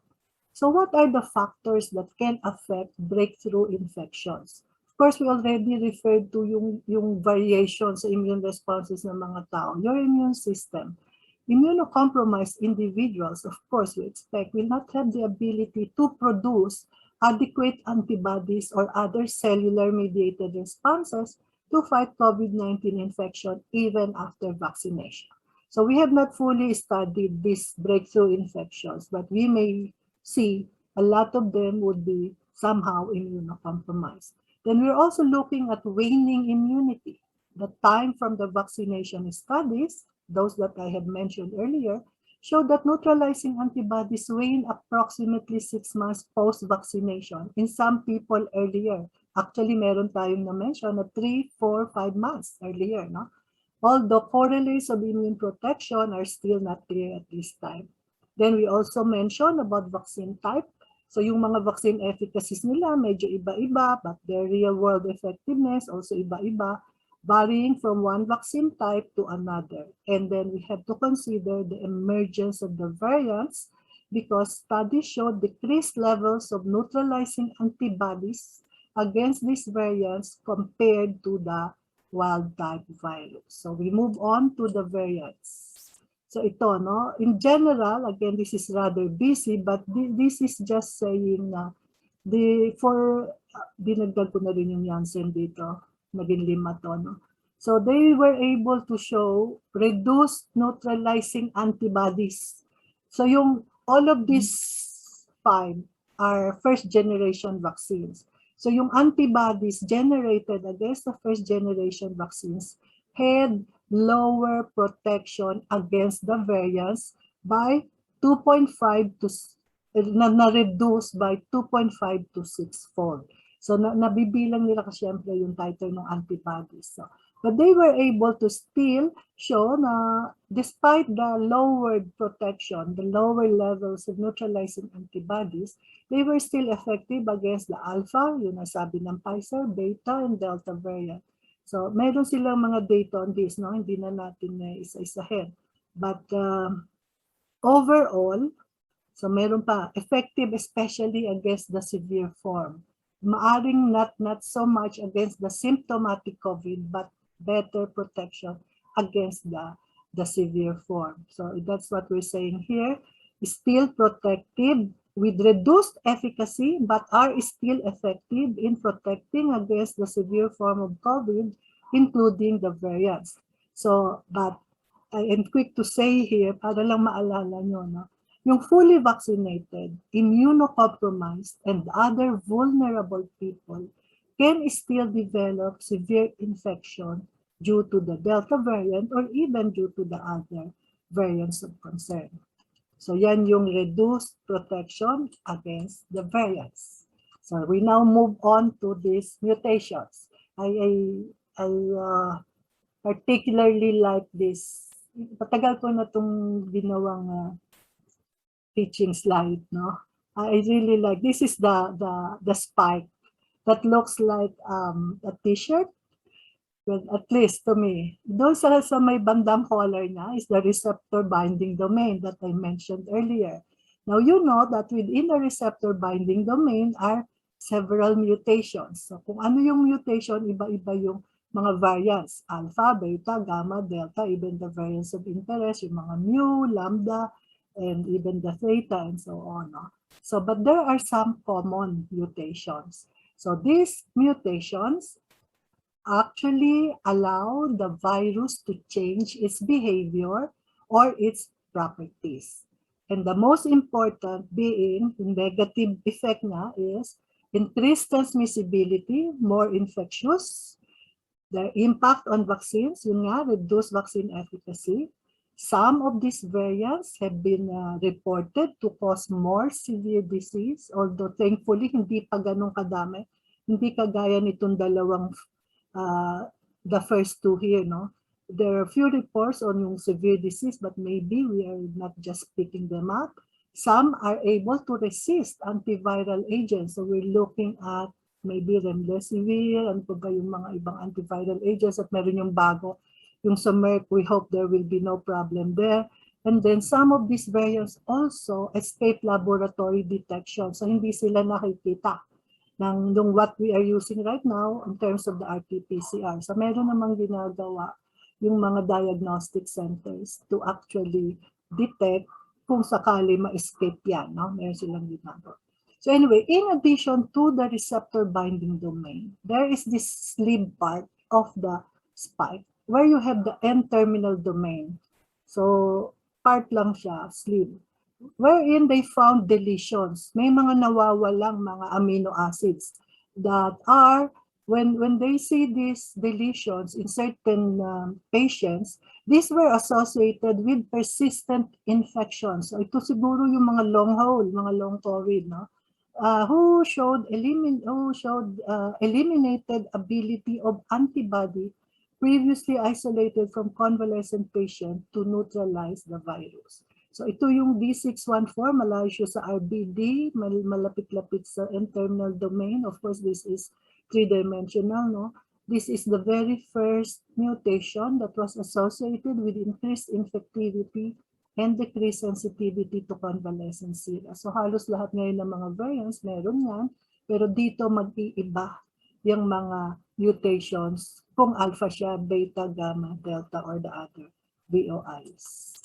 So what are the factors that can affect breakthrough infections? Of course, we already referred to yung variations sa immune responses ng mga tao. Your immune system. Immunocompromised individuals, of course, we expect will not have the ability to produce adequate antibodies or other cellular-mediated responses to fight COVID-19 infection even after vaccination. So we have not fully studied these breakthrough infections, but we may see a lot of them would be somehow immunocompromised. Then we're also looking at waning immunity. The time from the vaccination studies, those that I have mentioned earlier, show that neutralizing antibodies wane approximately 6 months post-vaccination. In some people earlier. Actually, meron tayong na-mention na 3, 4, 5 months earlier, no? Although correlates of immune protection are still not clear at this time. Then we also mentioned about vaccine type. So yung mga vaccine efficacies nila medyo iba-iba, but their real-world effectiveness also iba-iba, varying from one vaccine type to another. And then we have to consider the emergence of the variants because studies show decreased levels of neutralizing antibodies against these variants compared to the wild-type virus. So we move on to the variants. So ito, no? In general, again, this is rather busy, but this is just saying na dinagdag ko na rin yung Janssen dito, naging 5 to, no? So they were able to show reduced neutralizing antibodies. So all of these 5 are first-generation vaccines. So yung antibodies generated against the first-generation vaccines had lower protection against the variants by 2.5 to na-reduce by 2.5 to 6-fold. So nabibilang nila kasi syempre yung titer ng antibodies. So, but they were able to still show na despite the lowered protection, the lower levels of neutralizing antibodies, they were still effective against the alpha, yung nasabi ng Pfizer, beta, and delta variant. So meron silang mga data on this, no? Hindi na natin isa-isahin. But overall, so meron pa, effective especially against the severe form. Maaring not so much against the symptomatic COVID, but better protection against the severe form. So that's what we're saying here. Still protective with reduced efficacy, but are still effective in protecting against the severe form of COVID, including the variants. So, but I am quick to say here, para lang maalala nyo, no? Yung fully vaccinated, immunocompromised, and other vulnerable people can still develop severe infection due to the Delta variant or even due to the other variants of concern. So yan yung reduced protection against the variants. So we now move on to these mutations. I particularly like this. Patagal ko na itong ginawang teaching slide, no? I really like, this is the spike that looks like a t-shirt. Well, at least to me. Doon sa may bandang color na is the receptor binding domain that I mentioned earlier. Now you know that within the receptor binding domain are several mutations. So kung ano yung mutation, iba-iba yung mga variants, alpha, beta, gamma, delta, even the variants of interest, yung mga mu, lambda, and even the theta, and so on. No? So, but there are some common mutations. So these mutations actually allow the virus to change its behavior or its properties. And the most important being, the negative effect na is increased transmissibility, more infectious, the impact on vaccines, yun nga, reduced vaccine efficacy. Some of these variants have been reported to cause more severe disease, although thankfully hindi pa ganun kadami, hindi kagaya nitong dalawang the first two here, no? There are few reports on yung severe disease, but maybe we are not just picking them up. Some are able to resist antiviral agents. So we're looking at maybe remdesivir, ano pa ba yung mga ibang antiviral agents, at meron yung bago, yung sa Merck, we hope there will be no problem there. And then some of these variants also escape laboratory detection. So hindi sila nakikita ng what we are using right now in terms of the RT-PCR. So meron namang ginagawa yung mga diagnostic centers to actually detect kung sakali ma-escape yan. No? Meron silang ginagawa. So anyway, in addition to the receptor binding domain, there is this sleeve part of the spike where you have the N-terminal domain. So part lang siya, sleeve, wherein they found deletions. May mga nawawalang mga amino acids that are, when they see these deletions in certain patients, these were associated with persistent infections. So ito siguro yung mga long haul, mga long COVID, no? Who showed eliminated ability of antibody previously isolated from convalescent patient to neutralize the virus. So ito yung D614, malayo siya sa RBD, malapit-lapit sa N-terminal domain. Of course, this is three-dimensional, no? This is the very first mutation that was associated with increased infectivity and decreased sensitivity to convalescent sera. So halos lahat ngayon ng mga variants, meron yan, pero dito mag-iiba yung mga mutations kung alpha siya, beta, gamma, delta, or the other VOIs.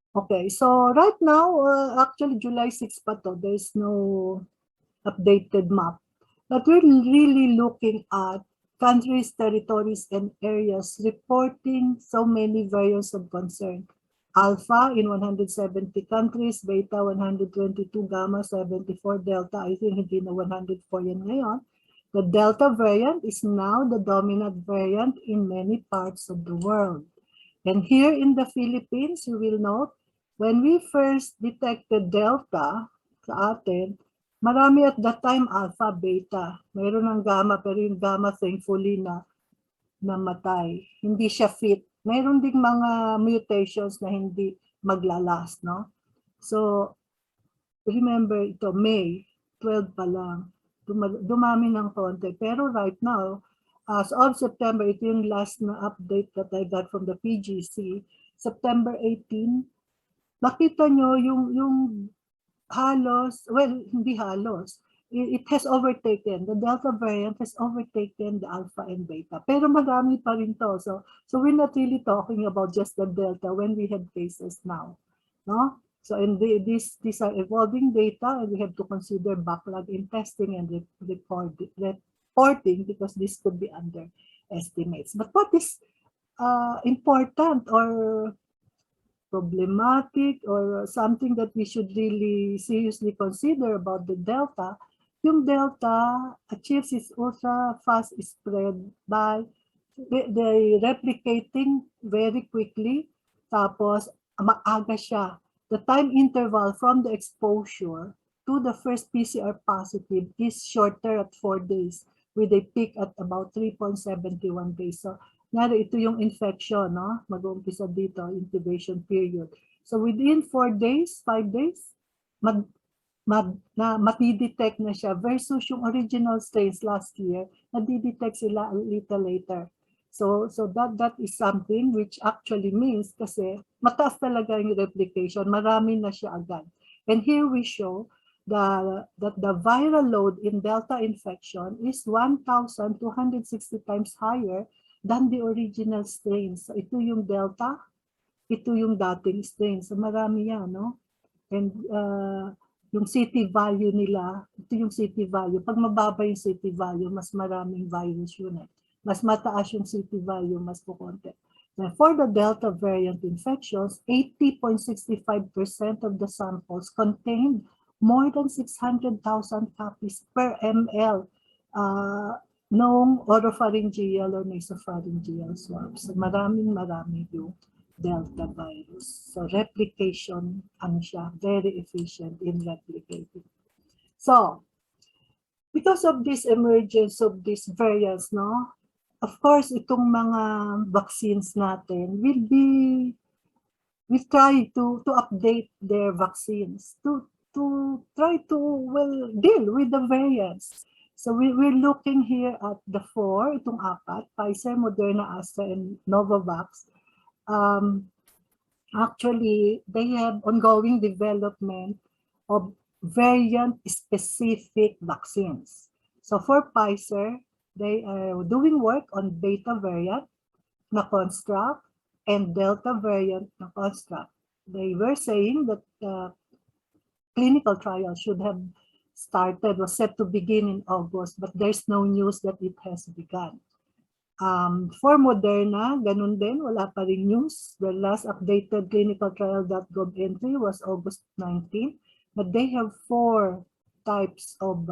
Okay, so right now, actually July 6 pa to, there's no updated map. But we're really looking at countries, territories, and areas reporting so many variants of concern. Alpha in 170 countries, beta 122, gamma 74, delta I think hindi na 104 yan ngayon. The Delta variant is now the dominant variant in many parts of the world. And here in the Philippines, you will note, when we first detected Delta sa atin, marami at that time alpha, beta. Mayroon ng gamma, pero yung gamma thankfully na namatay. Hindi siya fit. Mayroon ding mga mutations na hindi maglalast, no? So, remember ito, May 12 pa lang. Dumami ng konti. Pero right now, as of September, ito yung last na update that I got from the PGC, September 18, nakita nyo yung halos, well, hindi halos, it has overtaken, the Delta variant has overtaken the Alpha and Beta. Pero marami pa rin to. So we're not really talking about just the Delta when we have cases now. No? So and these are evolving data, and we have to consider backlog in testing and reporting because this could be underestimates. But what is important or problematic or something that we should really seriously consider about the Delta, yung Delta achieves its ultra-fast spread by they replicating very quickly. Tapos, maaga siya. The time interval from the exposure to the first PCR positive is shorter at 4 days with a peak at about 3.71 days. So, ito yung infection, no? Mag-uumpisa dito, incubation period. So, within 4 days, 5 days, matidetect na siya versus yung original strains last year, nadidetect sila a little later. So that is something which actually means kasi mataas talaga yung replication, marami na siya agad. And here we show that the viral load in Delta infection is 1,260 times higher than the original strains. So ito yung Delta, ito yung dating strain. So marami yan, no? And yung city value nila, ito yung city value. Pag mababa yung city value, mas maraming virus yun. Mas mataas yung city value, mas kukonti. Now, for the Delta variant infections, 80.65% of the samples contained more than 600,000 copies per ml noong oropharyngeal or nasopharyngeal swabs. So, marami yung Delta virus. So replication, siya, very efficient in replicating. So, because of this emergence of these variants, no, of course, itong mga vaccines natin we try to update their vaccines to try to deal with the variants. So we're looking here at the 4, itong 4, Pfizer, Moderna, Astra, and Novavax. Actually, they have ongoing development of variant-specific vaccines. So for Pfizer, they are doing work on beta variant na construct and delta variant na construct. They were saying that clinical trials should have started, was set to begin in August, but there's no news that it has begun. For Moderna, ganun din, wala pa rin news. The last updated clinicaltrial.gov entry was August 19, but they have 4 types of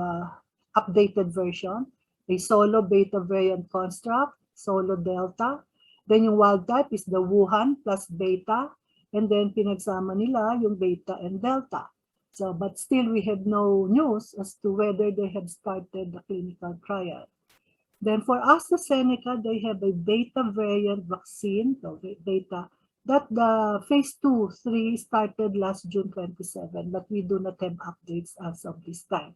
updated version. A solo beta variant construct, solo delta. Then yung wild type is the Wuhan plus beta. And then pinagsama nila yung beta and delta. So, but still we have no news as to whether they have started the clinical trial. Then for AstraZeneca, they have a beta variant vaccine, so beta, that the phase 2-3 started last June 27, but we do not have updates as of this time.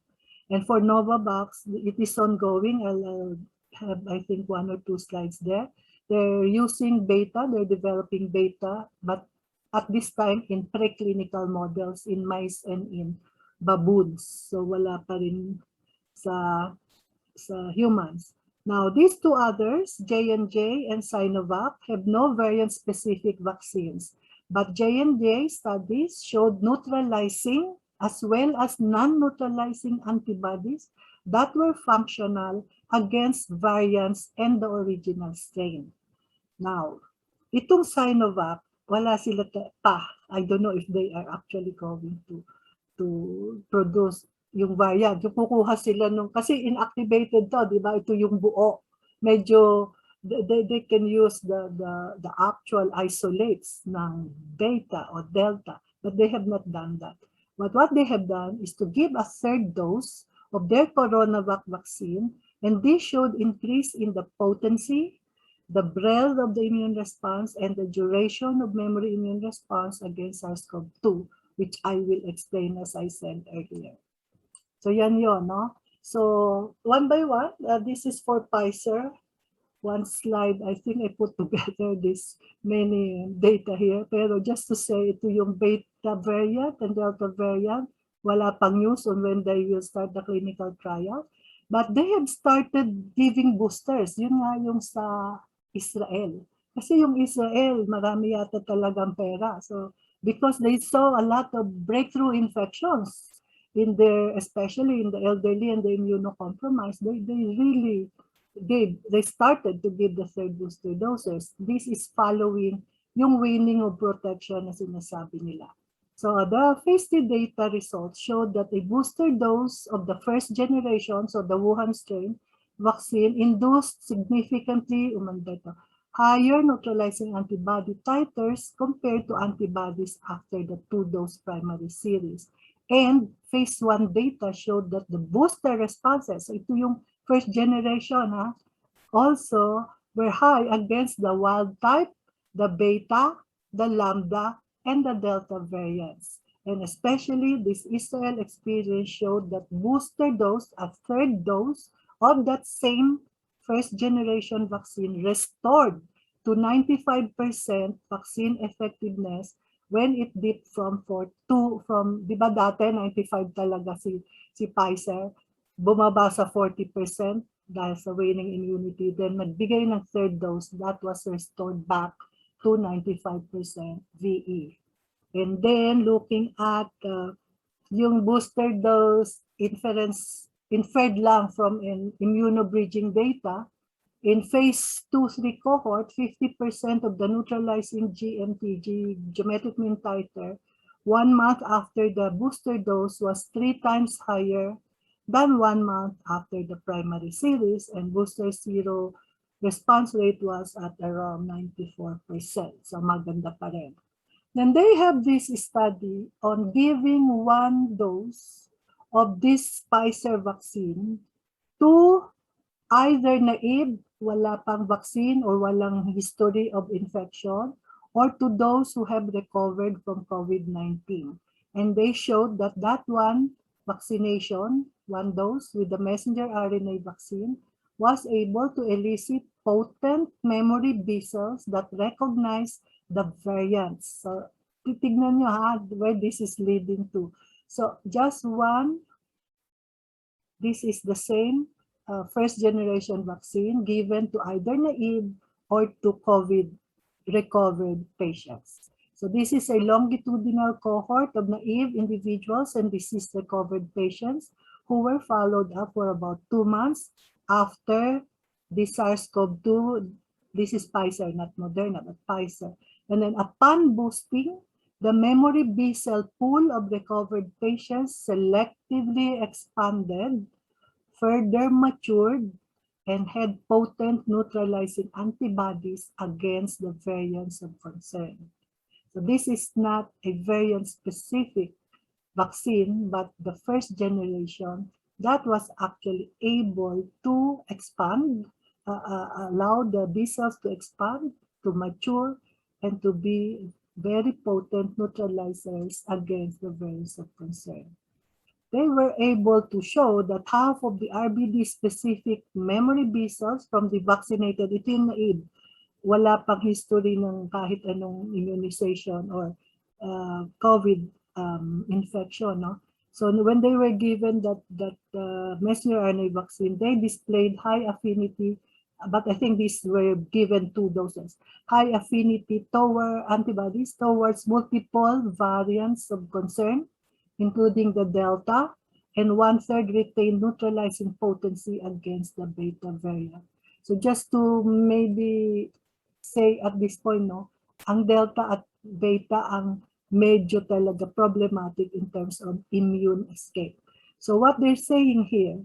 And for Novavax, it is ongoing. I'll have, I think, 1 or 2 slides there. They're using beta, they're developing beta, but at this time in preclinical models in mice and in baboons. So wala pa rin sa humans. Now, these 2 others, J&J and Sinovac, have no variant-specific vaccines. But J&J studies showed neutralizing as well as non-neutralizing antibodies that were functional against variants and the original strain. Now, itong Sinovac, wala sila pa. I don't know if they are actually going to produce yung variant. Yung kukuha sila nung, kasi inactivated to, di ba? Ito yung buo. Medyo, they can use the actual isolates ng beta or delta, but they have not done that. But what they have done is to give a 3rd dose of their coronavac vaccine, and this showed increase in the potency, the breadth of the immune response, and the duration of memory immune response against SARS-CoV-2, which I will explain as I said earlier. So yan yon, no? So one by one, this is for Pfizer. One slide, I think I put together this many data here. Pero just to say, ito yung beta variant and delta variant. Wala pang news on when they will start the clinical trial. But they have started giving boosters. Yun nga yung sa Israel. Kasi yung Israel, marami yata talagang pera. So because they saw a lot of breakthrough infections in their, especially in the elderly and the immunocompromised, they really they started to give the 3rd booster doses. This is following yung waning of protection na sinasabi nila. So the phase 3 data results showed that a booster dose of the 1st generation, so the Wuhan strain, vaccine induced significantly higher neutralizing antibody titers compared to antibodies after the 2-dose primary series. And phase 1 data showed that the booster responses, ito yung first generation, also were high against the wild type, the beta, the lambda, and the Delta variants. And especially this Israel experience showed that booster dose, a third dose of that same first generation vaccine restored to 95% vaccine effectiveness when it dipped from di ba dati 95 talaga si Pfizer, bumaba sa 40% dahil sa waning immunity, then nagbigay ng third dose, that was restored back to 95% VE. And then looking at yung booster dose inferred lang from immunobridging data, in phase 2-3 cohort, 50% of the neutralizing GMT, geometric mean titer, 1 month after the booster dose was 3 times higher than 1 month after the primary series, and booster zero response rate was at around 94%. So maganda pa rin. Then they have this study on giving 1 dose of this Pfizer vaccine to either naive, wala pang vaccine or walang history of infection, or to those who have recovered from COVID-19. And they showed that one vaccination, 1 dose with the messenger RNA vaccine, was able to elicit potent memory B cells that recognize the variants. So, titignan nyo where this is leading to. So, just one, this is the same first generation vaccine given to either naive or to COVID recovered patients. So, this is a longitudinal cohort of naive individuals and disease recovered patients who were followed up for about 2 months after the SARS-CoV-2. This is Pfizer, not Moderna, but Pfizer. And then upon boosting, the memory B cell pool of recovered patients selectively expanded, further matured, and had potent neutralizing antibodies against the variants of concern. So this is not a variant-specific vaccine, but the first generation that was actually able to expand, allow the B cells to expand, to mature, and to be very potent neutralizers against the variants of concern. They were able to show that half of the RBD-specific memory B cells from the vaccinated, ito yung naive, wala pang history ng kahit anong immunization or COVID infection. No? So when they were given that messenger RNA vaccine, they displayed high affinity, but I think these were given 2 doses, high affinity toward antibodies towards multiple variants of concern, including the Delta, and 1/3 retained neutralizing potency against the Beta variant. So just to maybe say at this point, no, ang Delta at Beta ang medyo talaga problematic in terms of immune escape. So what they're saying here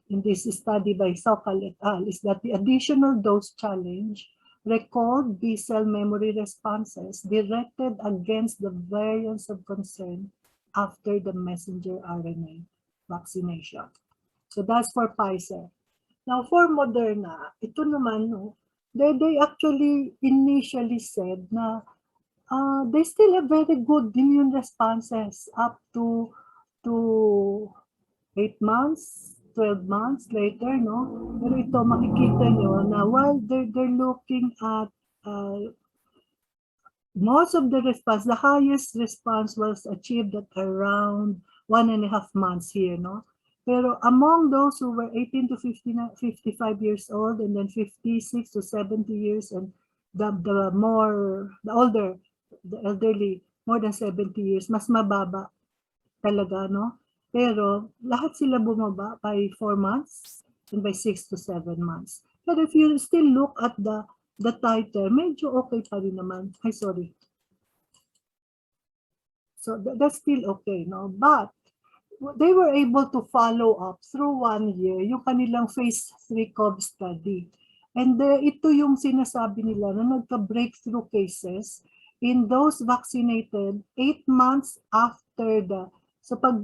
in this study by Sokal et al. Is that the additional dose challenge recalled B cell memory responses directed against the variants of concern after the messenger RNA vaccination. So that's for Pfizer. Now for Moderna, ito naman, no, they actually initially said na they still have very good immune responses up to 8 months, 12 months later, no? Pero ito makikita nyo na while they're looking at most of the response, the highest response was achieved at around 1.5 months here, no? Pero among those who were 18 to 55 years old, and then 56 to 70 years, and the older, the elderly, more than 70 years, mas mababa talaga, no? Pero lahat sila bumaba by 4 months and by 6 to 7 months. But if you still look at the titer, medyo okay pa rin naman. Ay, sorry. So that's still okay, no? But they were able to follow up through 1 year yung kanilang phase 3 COVID study. And ito yung sinasabi nila na nagka-breakthrough cases in those vaccinated 8 months after the, so pag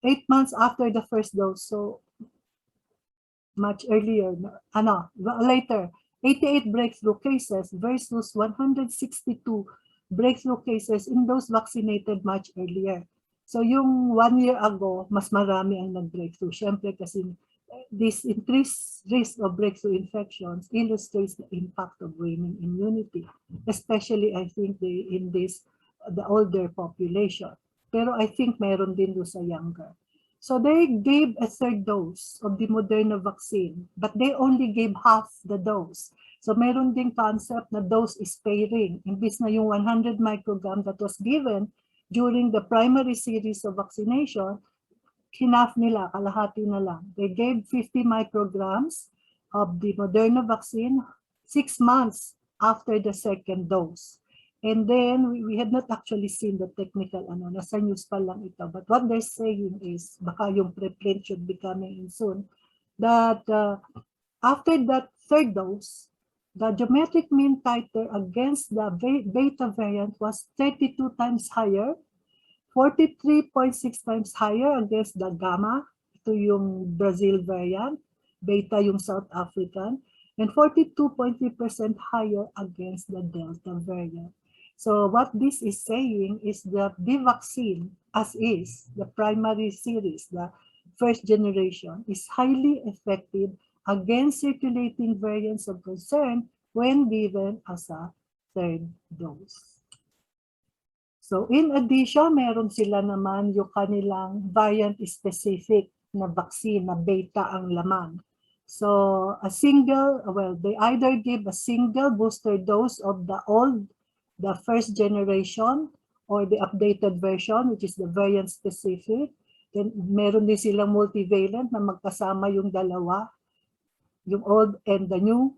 8 months after the first dose, so much earlier, later, 88 breakthrough cases versus 162 breakthrough cases in those vaccinated much earlier. So yung 1 year ago, mas marami ang nag-breakthrough. Siyempre kasi this increased risk of breakthrough infections illustrates the impact of waning immunity, especially I think in the older population. Pero I think meron din doon sa younger. So they gave a third dose of the Moderna vaccine, but they only gave half the dose. So meron ding concept na dose sparing. Imbis na yung 100 microgram that was given during the primary series of vaccination, hinaf nila, kalahati na lang. They gave 50 micrograms of the Moderna vaccine 6 months after the second dose. And then we had not actually seen the technical, nasa news pa lang ito. But what they're saying is, baka yung preprint should be coming in soon, that after that third dose, the geometric mean titer against the beta variant was 32 times higher, 43.6 times higher against the gamma, ito yung Brazil variant, beta yung South African, and 42.3% higher against the Delta variant. So what this is saying is that the vaccine, as is, the primary series, the first generation, is highly effective against circulating variants of concern when given as a third dose. So in addition, meron sila naman yung kanilang variant-specific na vaccine na beta ang laman. So a single, well, they either give a single booster dose of the first generation or the updated version, which is the variant-specific. Then meron din silang multivalent na magkasama yung dalawa, yung old and the new,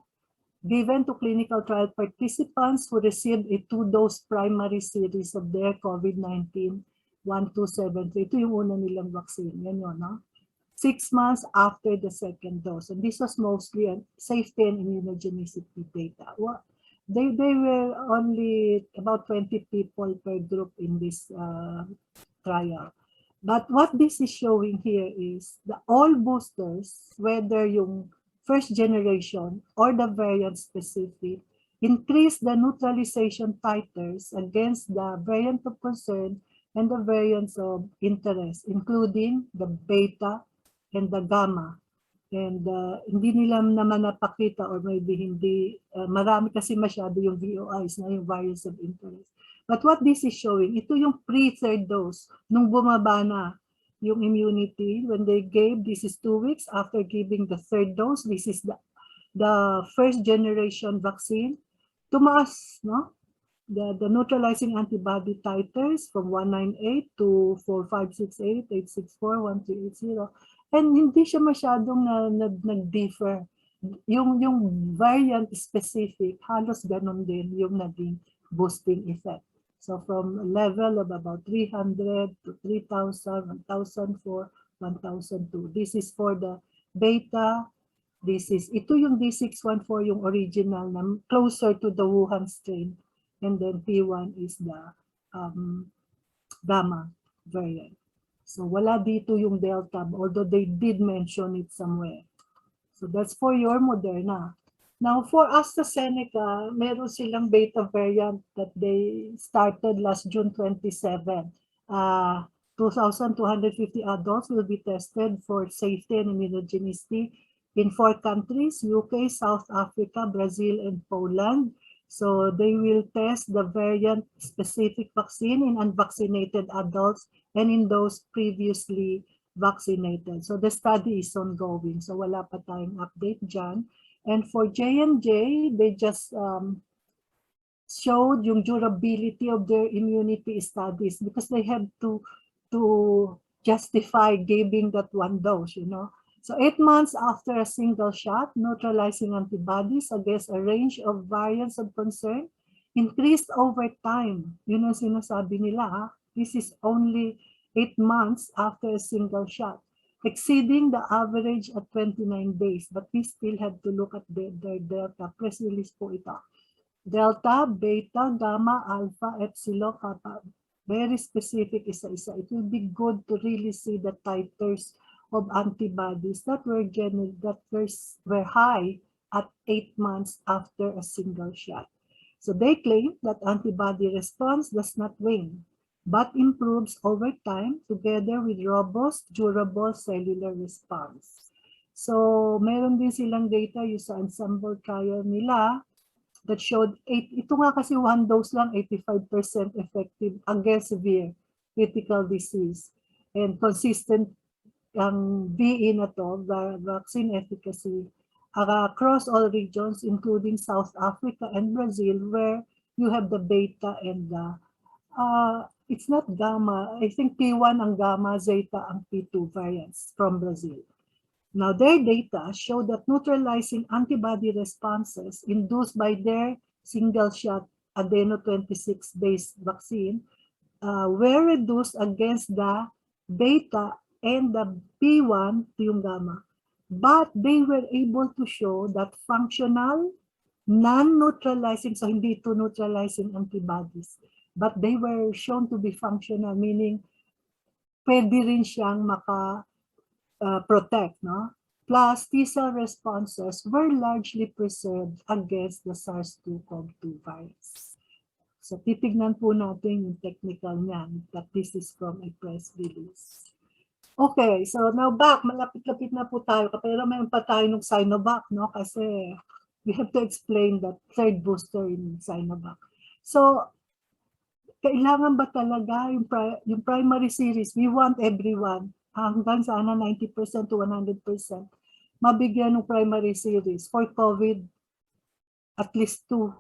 given to clinical trial participants who received a 2-dose primary series of their COVID-19 1273. Ito yung una nilang vaccine. Yan yun, no? 6 months after the second dose. And this was mostly safety and immunogenicity data. Well, they were only about 20 people per group in this trial. But what this is showing here is the all boosters, whether yung first generation or the variant specific, increase the neutralization titers against the variant of concern and the variants of interest, including the beta and the gamma. And hindi nila naman napakita, or maybe hindi, marami kasi masyado yung VOIs na yung variants of interest. But what this is showing, ito yung pre-third dose, nung bumaba na yung immunity, when they gave, this is 2 weeks after giving the third dose, this is the first generation vaccine, tumaas, no? The neutralizing antibody titers from 198 to 4568, 864, 1380. And hindi siya masyadong nag-differ. Yung variant specific, halos ganun din yung naging boosting effect. So from a level of about 300 to 3,000, 1,004, 1,002. This is for the beta. Ito yung D614, yung original na closer to the Wuhan strain. And then P1 is the gamma variant. So wala dito yung Delta, although they did mention it somewhere. So that's for your Moderna. Now for AstraZeneca, meron silang beta variant that they started last June 27. 2,250 adults will be tested for safety and immunogenicity in 4 countries, UK, South Africa, Brazil, and Poland. So they will test the variant-specific vaccine in unvaccinated adults and in those previously vaccinated. So the study is ongoing. So wala pa tayong update dyan. And for J&J, they just showed yung durability of their immunity studies because they have to justify giving that 1 dose, you know. So 8 months after a single shot, neutralizing antibodies against a range of variants of concern increased over time. Yun ang sinasabi nila, ha? This is only 8 months after a single shot, exceeding the average at 29 days. But we still have to look at their Delta. Press release po ito. Delta, Beta, Gamma, Alpha, Epsilon, Kappa. Very specific isa-isa. It will be good to really see the titers of antibodies that were high at 8 months after a single shot. So they claim that antibody response does not wane, but improves over time together with robust, durable cellular response. So meron din silang data yung sa ensemble trial nila that showed, ito nga kasi one dose lang, 85% effective against severe critical disease. And consistent ang VE na to, the vaccine efficacy, across all regions, including South Africa and Brazil, where you have the beta and the, it's not gamma, I think P1 ang gamma, zeta ang P2 variants from Brazil. Now, their data show that neutralizing antibody responses induced by their single-shot adeno-26-based vaccine were reduced against the beta and the P1, yung gamma. But they were able to show that functional, non-neutralizing, so hindi ito neutralizing antibodies, but they were shown to be functional, meaning pwede rin siyang protect, no? Plus, T-cell responses were largely preserved against the SARS-CoV-2 virus. So, titignan po natin yung technical niyan, that this is from a press release. Okay, so now back, malapit-lapit na po tayo, pero mayroon pa tayo ng Sinovac, no? Kasi we have to explain that third booster in Sinovac. So, kailangan ba talaga yung primary series? We want everyone, hanggang sana 90% to 100%, mabigyan ng primary series for COVID, at least 2.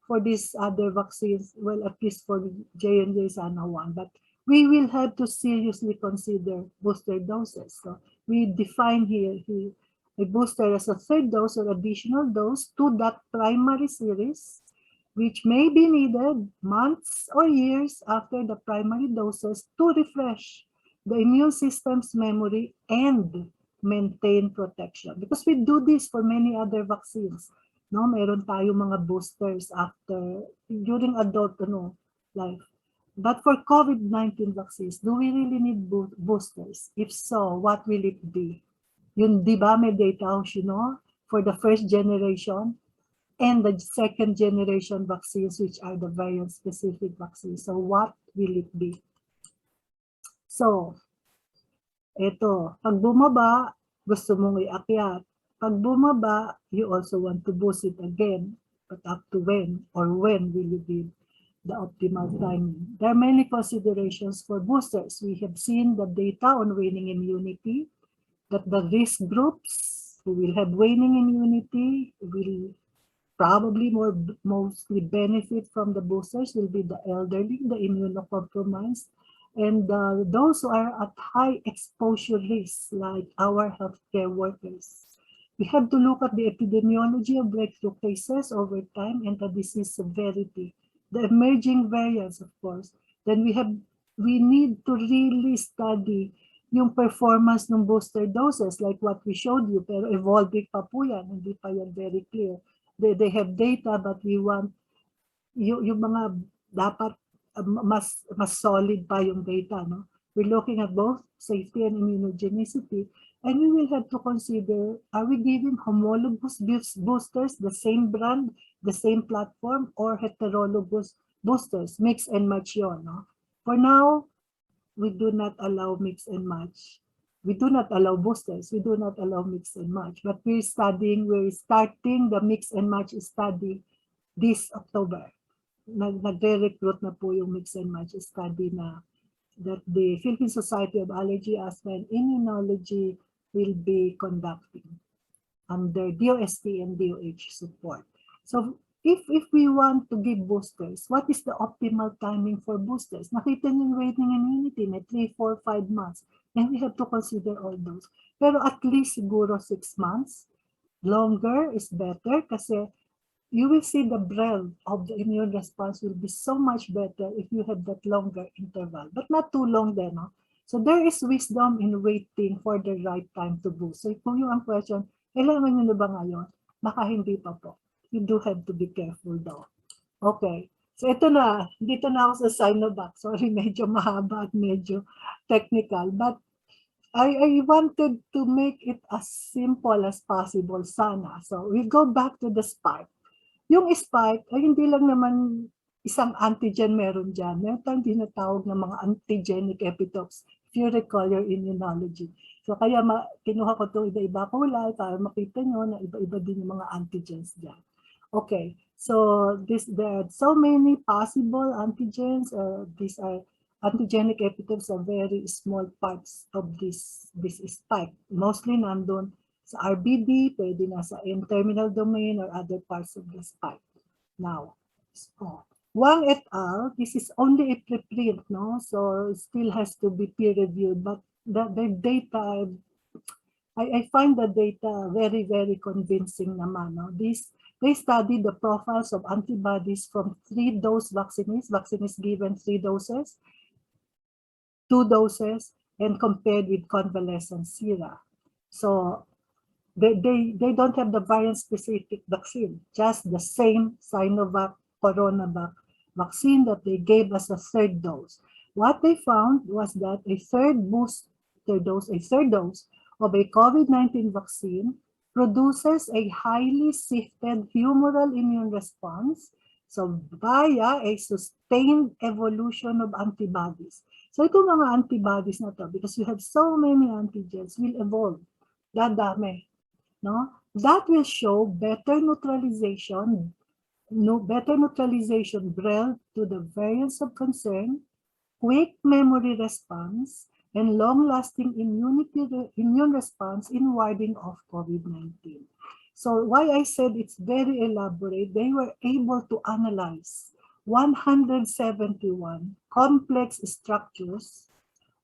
For these other vaccines, well, at least for J&J, sana 1. But we will have to seriously consider booster doses. So we define here a booster as a third dose or additional dose to that primary series, which may be needed months or years after the primary doses to refresh the immune system's memory and maintain protection. Because we do this for many other vaccines. No, meron tayo mga boosters during adult life. But for COVID-19 vaccines, do we really need boosters? If so, what will it be? Yun, di ba, may data, for the first generation and the second generation vaccines, which are the variant-specific vaccines. So what will it be? So, ito, pag bumaba, gusto mong iakyat. Pag bumaba, you also want to boost it again. But up to when or when will you give the optimal timing? There are many considerations for boosters. We have seen the data on waning immunity, that the risk groups who will have waning immunity will probably mostly benefit from the boosters will be the elderly, the immunocompromised, and those who are at high exposure risk, like our healthcare workers. We have to look at the epidemiology of breakthrough cases over time and the disease severity, the emerging variants, of course. Then we need to really study yung performance ng booster doses, like what we showed you, pero evolving pa po yan, hindi pa yan very clear. They have data, but we want yung mga dapat mas solid pa yung data, no? We're looking at both safety and immunogenicity, and we will have to consider, are we giving homologous boosters, the same brand, the same platform, or heterologous boosters, mix and match yun, no? For now, we do not allow mix and match. We do not allow boosters, we do not allow mix and match, but we're starting the mix and match study this October. Nagre-recruit na po yung mix and match study na that the Philippine Society of Allergy, Asthma, and Immunology will be conducting under DOST and DOH support. So if we want to give boosters, what is the optimal timing for boosters? Nakita niyo yung waning immunity, may 3, 4, 5 months. And we have to consider all those. Pero at least siguro 6 months. Longer is better kasi you will see the breadth of the immune response will be so much better if you have that longer interval. But not too long then, no? So there is wisdom in waiting for the right time to boost. So kung yung ang question, kailangan nyo na ba ngayon? Baka hindi pa po. You do have to be careful though. Okay. So ito na, dito na ako sa Sinovac. Sorry, medyo mahaba at medyo technical. But I wanted to make it as simple as possible sana. So we go back to the spike. Yung spike ay hindi lang naman isang antigen meron dyan. Meron tayong tinatawag na mga antigenic epitopes, if you recall your immunology. So kaya kinuha ko itong iba-iba kulay para makita nyo na iba-iba din yung mga antigens dyan. Okay, so there are so many possible antigens. These are antigenic epitopes are very small parts of this spike. Mostly nandun sa RBD, pwede na sa N-terminal domain or other parts of the spike. Now, Wang et al., this is only a preprint, no? So it still has to be peer-reviewed, but the data, I find the data very, very convincing naman, no? They studied the profiles of antibodies from 3-dose vaccines given 3 doses, 2 doses, and compared with convalescent sera. So they don't have the variant-specific vaccine, just the same Sinovac CoronaVac vaccine that they gave us a 3rd dose. What they found was that a third dose of a COVID-19 vaccine produces a highly shifted humoral immune response, so via a sustained evolution of antibodies. So itong mga antibodies na to, because you have so many antigens, will evolve. Dadami. No? That will show better neutralization relative to the variants of concern, quick memory response, and long-lasting immune response in warding off COVID-19. So why I said it's very elaborate, they were able to analyze 171 complex structures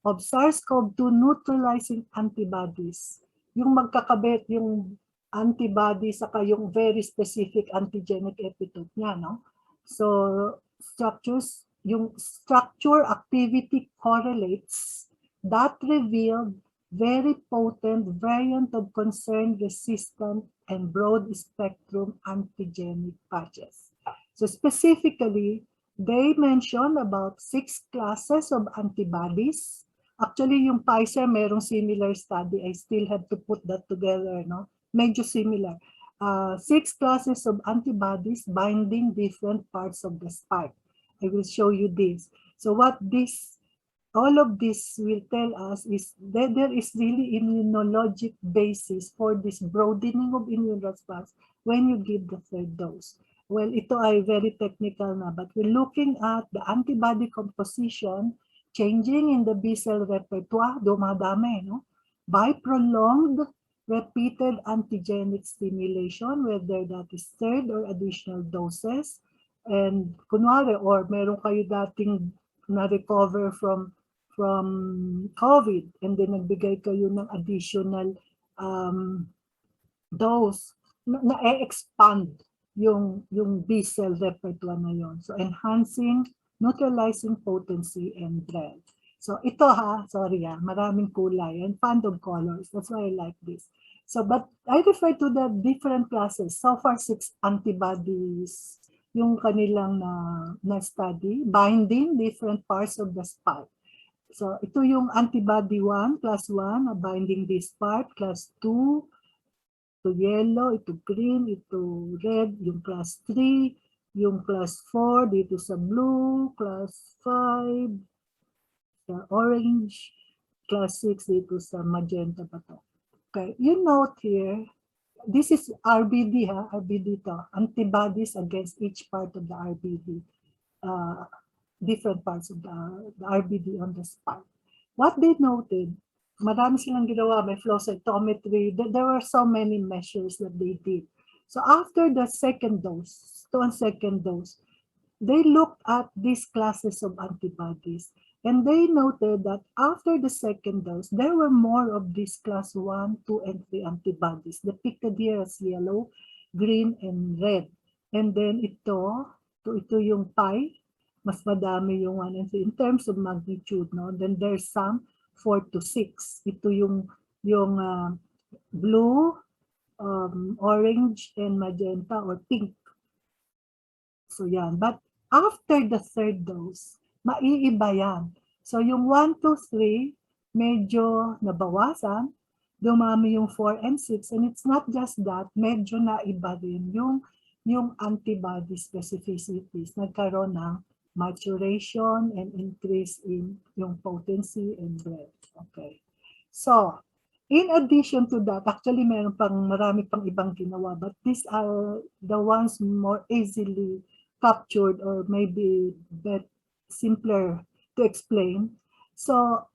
of SARS-CoV-2 neutralizing antibodies. Yung magkakabit, yung antibody saka yung very specific antigenic epitope niya, no? So yung structure activity correlates that revealed very potent variant of concern resistant and broad spectrum antigenic patches. So specifically, they mentioned about 6 classes of antibodies. Actually, yung Pfizer merong similar study. I still have to put that together, no? Medyo similar. 6 classes of antibodies binding different parts of the spike. I will show you this. So what all of this will tell us is that there is really immunologic basis for this broadening of immune response when you give the 3rd dose. Well, ito ay very technical na, but we're looking at the antibody composition changing in the B-cell repertoire, dumadami, no? By prolonged repeated antigenic stimulation, whether that is 3rd or additional doses. And kunwari, or meron kayo dating na-recover from COVID, and then nagbigay kayo ng additional dose, na-expand yung B-cell repertoire na yon. So enhancing, neutralizing potency and breadth. So ito maraming kulay and fond of colors. That's why I like this. So, but I refer to the different classes. So far, 6 antibodies yung kanilang na study, binding different parts of the spike. So ito yung antibody 1, class 1, binding this part, class 2, ito yellow, ito green, ito red, yung class 3, yung class 4 dito sa blue, class 5, sa orange, class 6 dito sa magenta pa to. Okay, you note here, this is RBD RBD to, antibodies against each part of the RBD, different parts of the RBD on the spike. What they noted, marami silang ginawa, may flow cytometry, there were so many measures that they did. So after the 2nd dose, they looked at these classes of antibodies, and they noted that after the 2nd dose, there were more of these class 1, 2, and 3 antibodies, depicted here as yellow, green, and red. And then ito yung pie, mas madami yung 1 and 3 in terms of magnitude, no? Then there's some 4 to 6. Ito yung blue, orange, and magenta or pink. So yan. But after the third dose, maiiba yan. So yung 1, 2, 3, medyo nabawasan, dumami yung 4 and 6, and it's not just that, medyo naiba rin yung antibody specificities. Nagkaroon ng maturation and increase in yung potency and breadth. Okay. So, in addition to that, actually meron marami pang ibang ginawa, but these are the ones more easily captured or maybe simpler to explain. So,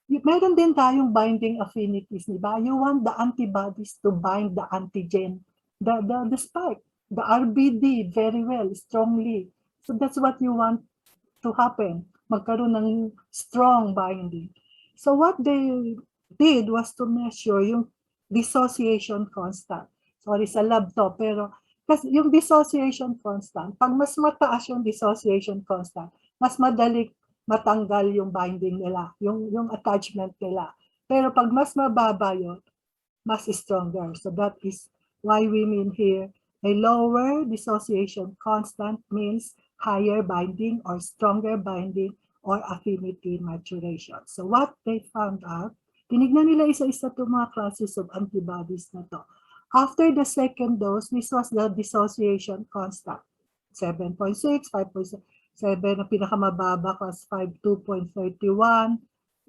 meron din tayong binding affinities, di ba? You want the antibodies to bind the antigen, the spike, the RBD very well, strongly. So that's what you want to happen, magkaroon ng strong binding. So what they did was to measure yung dissociation constant. Sorry, sa lab to, pero kasi yung dissociation constant, pag mas mataas yung dissociation constant, mas madali matanggal yung binding nila, yung attachment nila. Pero pag mas mababa yun, mas stronger. So that is why we mean here, a lower dissociation constant means higher binding or stronger binding or affinity maturation. So what they found out, tinignan nila isa-isa itong mga classes of antibodies na to. After the second dose, this was the dissociation constant. 7.6, 5.7, ang pinakamababa was 2.31,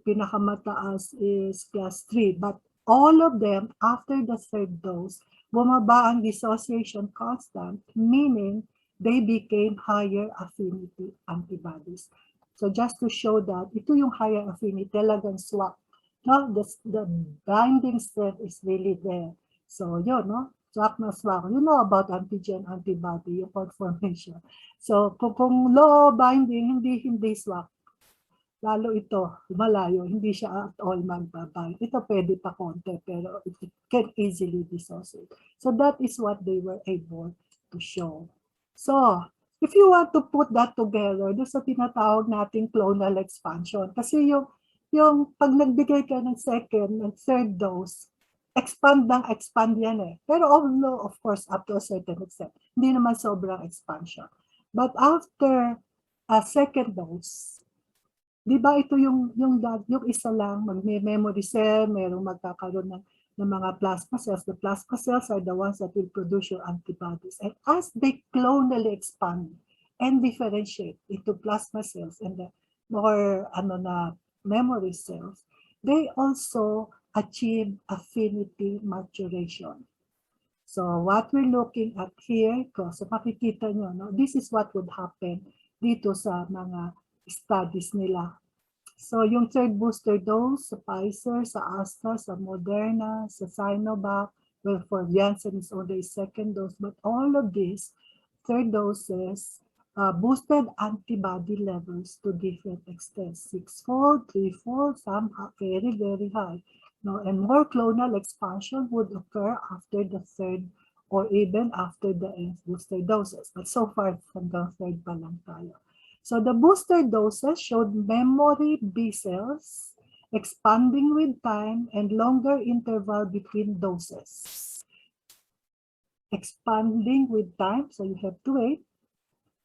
pinakamataas is class 3. But all of them, after the third dose, bumaba ang dissociation constant, meaning they became higher affinity antibodies. So just to show that, ito yung higher affinity, talagang swak. No, the binding strength is really there. So yun, no? Swak na swak. You know about antigen, antibody, yung conformation. So kung low binding, hindi swak. Lalo ito, malayo, hindi siya at all magbabind. Ito pwede pa konti, pero it can easily dissociate. So that is what they were able to show. So, if you want to put that together, doon sa tinatawag nating clonal expansion. Kasi yung pag nagbigay ka ng second and third dose, expand yan eh. Pero although, of course, up to a certain extent, hindi naman sobrang expansion. But after a second dose, di ba ito yung isa lang, mag-memory cell, merong magkakaroon ng mga plasma cells. The plasma cells are the ones that will produce your antibodies. And as they clonally expand and differentiate into plasma cells and the more memory cells, they also achieve affinity maturation. So what we're looking at here, so makikita nyo, no, this is what would happen dito sa mga studies nila. So yung third booster dose sa Pfizer, sa Arthus, sa Moderna, sa Sinovac, well, for Janssen is only second dose, but all of these third doses boosted antibody levels to different extents, 6-fold, 3-fold, some very, very high. No, and more clonal expansion would occur after the third or even after the booster doses. But so far, hanggang third pa lang tayo. So the booster doses showed memory B cells expanding with time and longer interval between doses. Expanding with time, so you have to wait,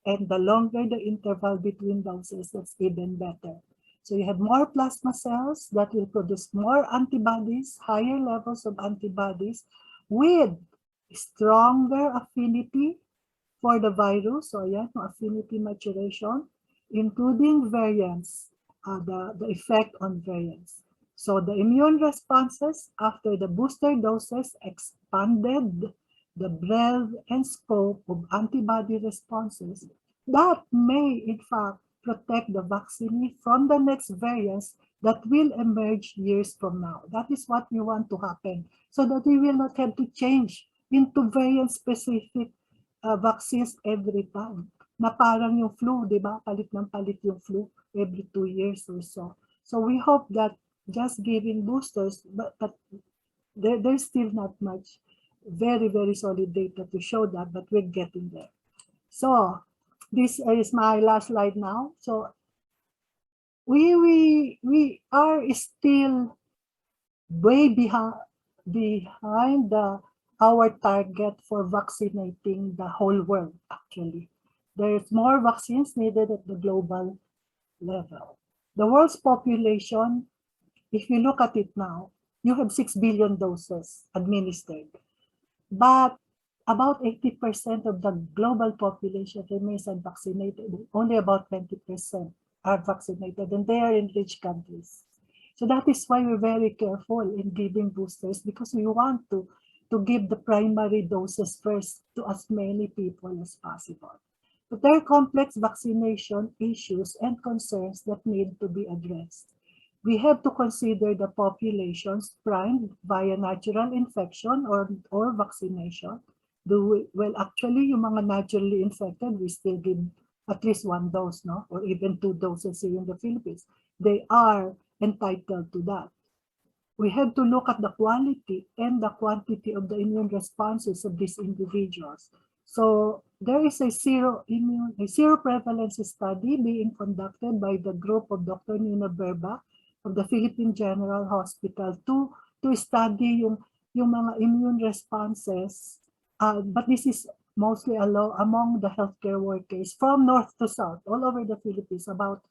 and the longer the interval between doses, that's even better. So you have more plasma cells that will produce more antibodies, higher levels of antibodies with stronger affinity for the virus. So yeah, affinity maturation, including variance, the effect on variance. So the immune responses after the booster doses expanded the breadth and scope of antibody responses that may in fact protect the vaccinee from the next variants that will emerge years from now. That is what we want to happen, so that we will not have to change into variant-specific vaccines every time. Na parang yung flu, di ba? Palit ng palit yung flu every 2 years or so. So we hope that just giving boosters, but there's still not much very, very solid data to show that, but we're getting there. So this is my last slide now. So we are still way behind our target for vaccinating the whole world, actually. There's more vaccines needed at the global level. The world's population, if you look at it now, you have 6 billion doses administered. But about 80% of the global population remains unvaccinated. Only about 20% are vaccinated, and they are in rich countries. So that is why we're very careful in giving boosters, because we want to give the primary doses first to as many people as possible. But there are complex vaccination issues and concerns that need to be addressed. We have to consider the populations primed via natural infection or vaccination. Well, actually, yung mga naturally infected, we still give at least 1 dose, no? Or even 2 doses here in the Philippines. They are entitled to that. We have to look at the quality and the quantity of the immune responses of these individuals. So there is a zero prevalence study being conducted by the group of Dr. Nina Berba of the Philippine General Hospital to study yung mga immune responses. But this is mostly among the healthcare workers from north to south, all over the Philippines, about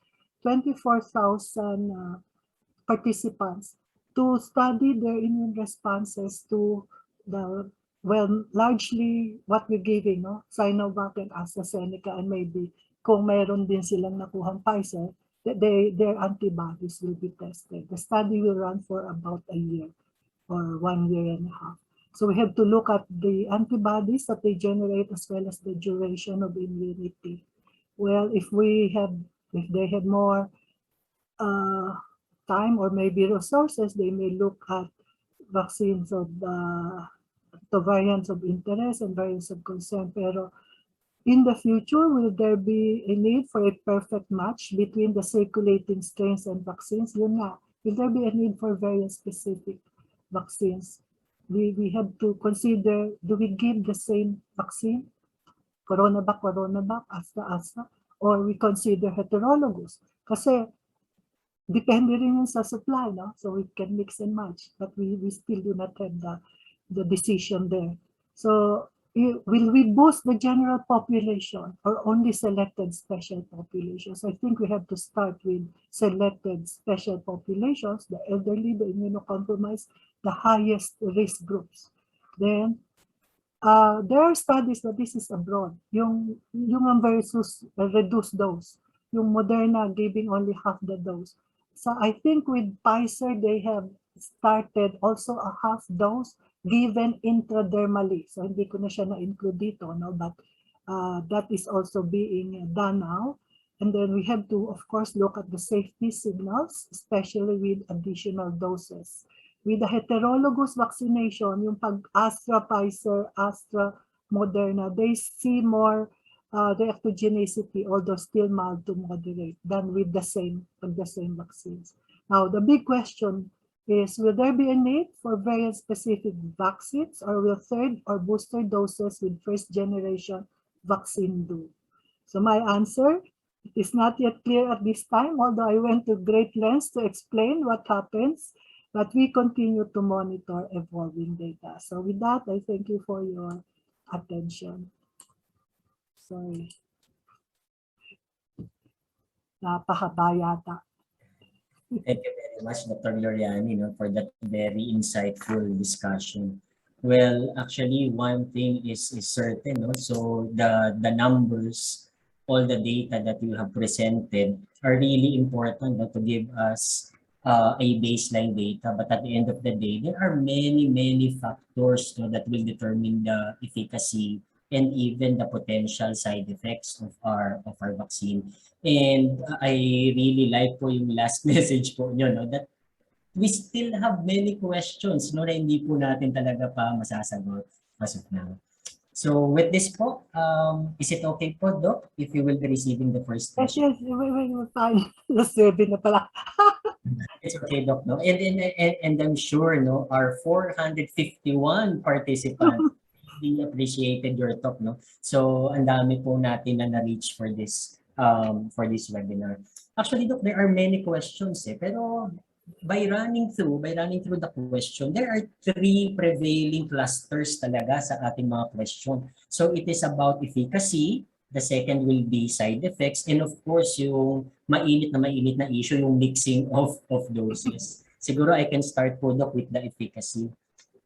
24,000 participants, to study their immune responses to the, well, largely what we're giving, no? Sinovac and AstraZeneca, and maybe kung mayroon din silang nakuhang Pfizer, their antibodies will be tested. The study will run for about a year or 1 year and a half. So we have to look at the antibodies that they generate as well as the duration of immunity. Well, if they have more time or maybe resources, they may look at vaccines of the variants of interest and variants of concern. Pero in the future, will there be a need for a perfect match between the circulating strains and vaccines? Yun nga, will there be a need for variant-specific vaccines? We have to consider, do we give the same vaccine, CoronaVac, Astra, or we consider heterologous? Kasi depende rin yun sa supply, no? So we can mix and match, but we still do not have the decision there. So will we boost the general population or only selected special populations? I think we have to start with selected special populations, the elderly, the immunocompromised, the highest risk groups. Then there are studies that this is abroad, yung versus reduced dose, yung Moderna giving only half the dose. So I think with Pfizer, they have started also a half dose given intradermally. So hindi ko na siya na-include dito, no? But that is also being done now. And then we have to, of course, look at the safety signals, especially with additional doses. With the heterologous vaccination, yung pag-Astra, Pfizer, Astra, Moderna, they see more reactogenicity, although still mild to moderate, than with the same vaccines. Now, the big question is, will there be a need for variant-specific vaccines, or will third or booster doses with first-generation vaccine do? So my answer, it is not yet clear at this time, although I went to great lengths to explain what happens, but we continue to monitor evolving data. So with that, I thank you for your attention. Sorry. Napahaba yata. Thank you very much, Dr. Gloriani, for that very insightful discussion. Well, actually, one thing is certain. So the numbers, all the data that you have presented are really important to give us a baseline data. But at the end of the day, there are many factors that will determine the efficacy and even the potential side effects of our vaccine. And I really like po yung last message po nyo, that we still have many questions na hindi po natin talaga pa masasagot as of now. So with this po, is it okay po, Doc, if you will be receiving the first question? Yes, wait, fine. Nasabi na pala. It's okay, Doc, no? And I'm sure, our 451 participants really appreciated your talk, no? So, ang dami po natin na na-reach for this webinar. Actually, Doc, there are many questions pero by running through the question, there are three prevailing clusters talaga sa ating mga question. So it is about efficacy, the second will be side effects, and of course, yung mainit na issue, yung mixing of doses. Siguro I can start po, Doc, with the efficacy.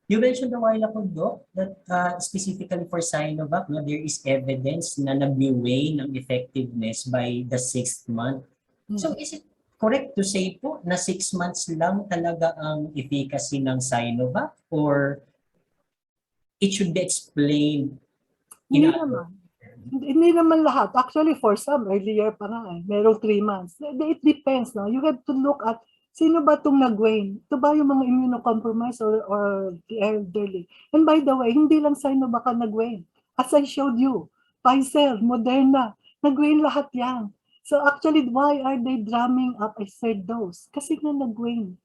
You mentioned a while ago, Doc, that specifically for Sinovac, no, there is evidence na nag-weigh ng effectiveness by the 6th month. So is it correct to say po na 6 months lang talaga ang efficacy ng Sinovac, or it should be explained in Hindi naman. Hindi naman lahat. Actually, for some, earlier pa nga merong 3 months. It depends, no? You have to look at sino ba itong nag-wane? Ito ba yung mga immunocompromised or the elderly? And by the way, hindi lang Sinovac ang nag-wane. As I showed you, Pfizer, Moderna, nag-wane lahat yan. So actually, why are they drumming up a third dose? Kasi nga nag-wane.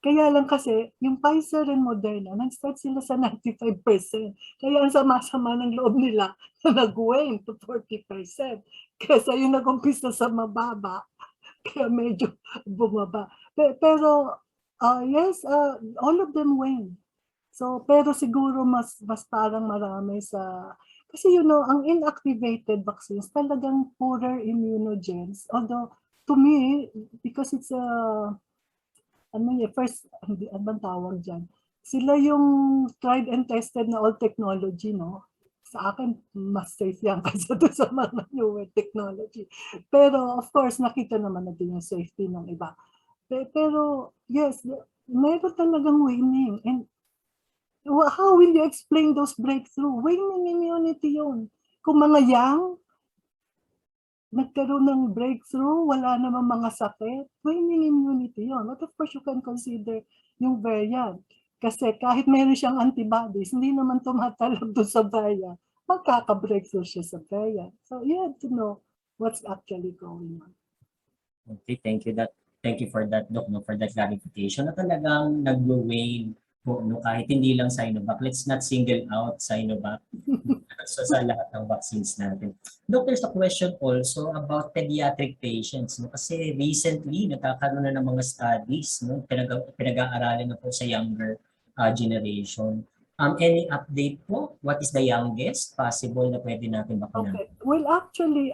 Kaya lang kasi, yung Pfizer and Moderna, nag-start sila sa 95%. Kaya ang sama-sama ng loob nila na nag-wane to 40%. Kesa yung nag-umpisa sa mababa, kaya medyo bumaba. Pero, yes, all of them wane. So, pero siguro mas parang marami sa... Kasi ang inactivated vaccines talagang poorer immunogens. Although, to me, because it's a... first, anong tawag dyan? Sila yung tried and tested na old technology, no? Sa akin, mas safe yan kasi doon sa mga newer technology. Pero, of course, nakita naman natin yung safety ng iba. Pero, yes, meron talagang waning. And how will you explain those breakthrough? Waning immunity yun. Kung mga young, nagkaroon ng breakthrough, wala naman mga sakit, waning immunity yun. But of course, you can consider yung variant. Kasi kahit meron siyang antibodies, hindi naman tumatalab doon sa variant. Magkaka-breakthrough siya sa variant. So you have to know what's actually going on. Okay, thank you for that, Doc, no, for that clarification na talagang nag-wane po, no, kahit hindi lang Sinovac. Let's not single out Sinovac so sa lahat ng vaccines natin. Doc, there's a question also about pediatric patients, no, kasi recently nakakaroon na ng mga studies, no, pinag-aaralan na po sa younger generation. Any update po? What is the youngest possible na pwede natin bakunan? Okay. Well, actually,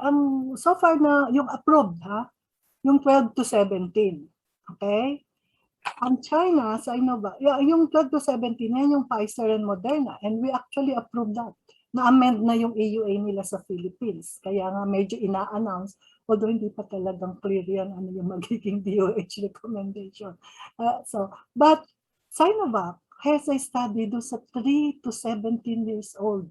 so far na yung approved, yung 12 to 17. Okay? Ang China, Sinovac, yung 12 to 17, yan yung Pfizer and Moderna. And we actually approved that. Na-amend na yung EUA nila sa Philippines. Kaya nga medyo ina-announce, although hindi pa talagang clear yan ano yung magiging DOH recommendation. But Sinovac has a study do sa 3 to 17 years old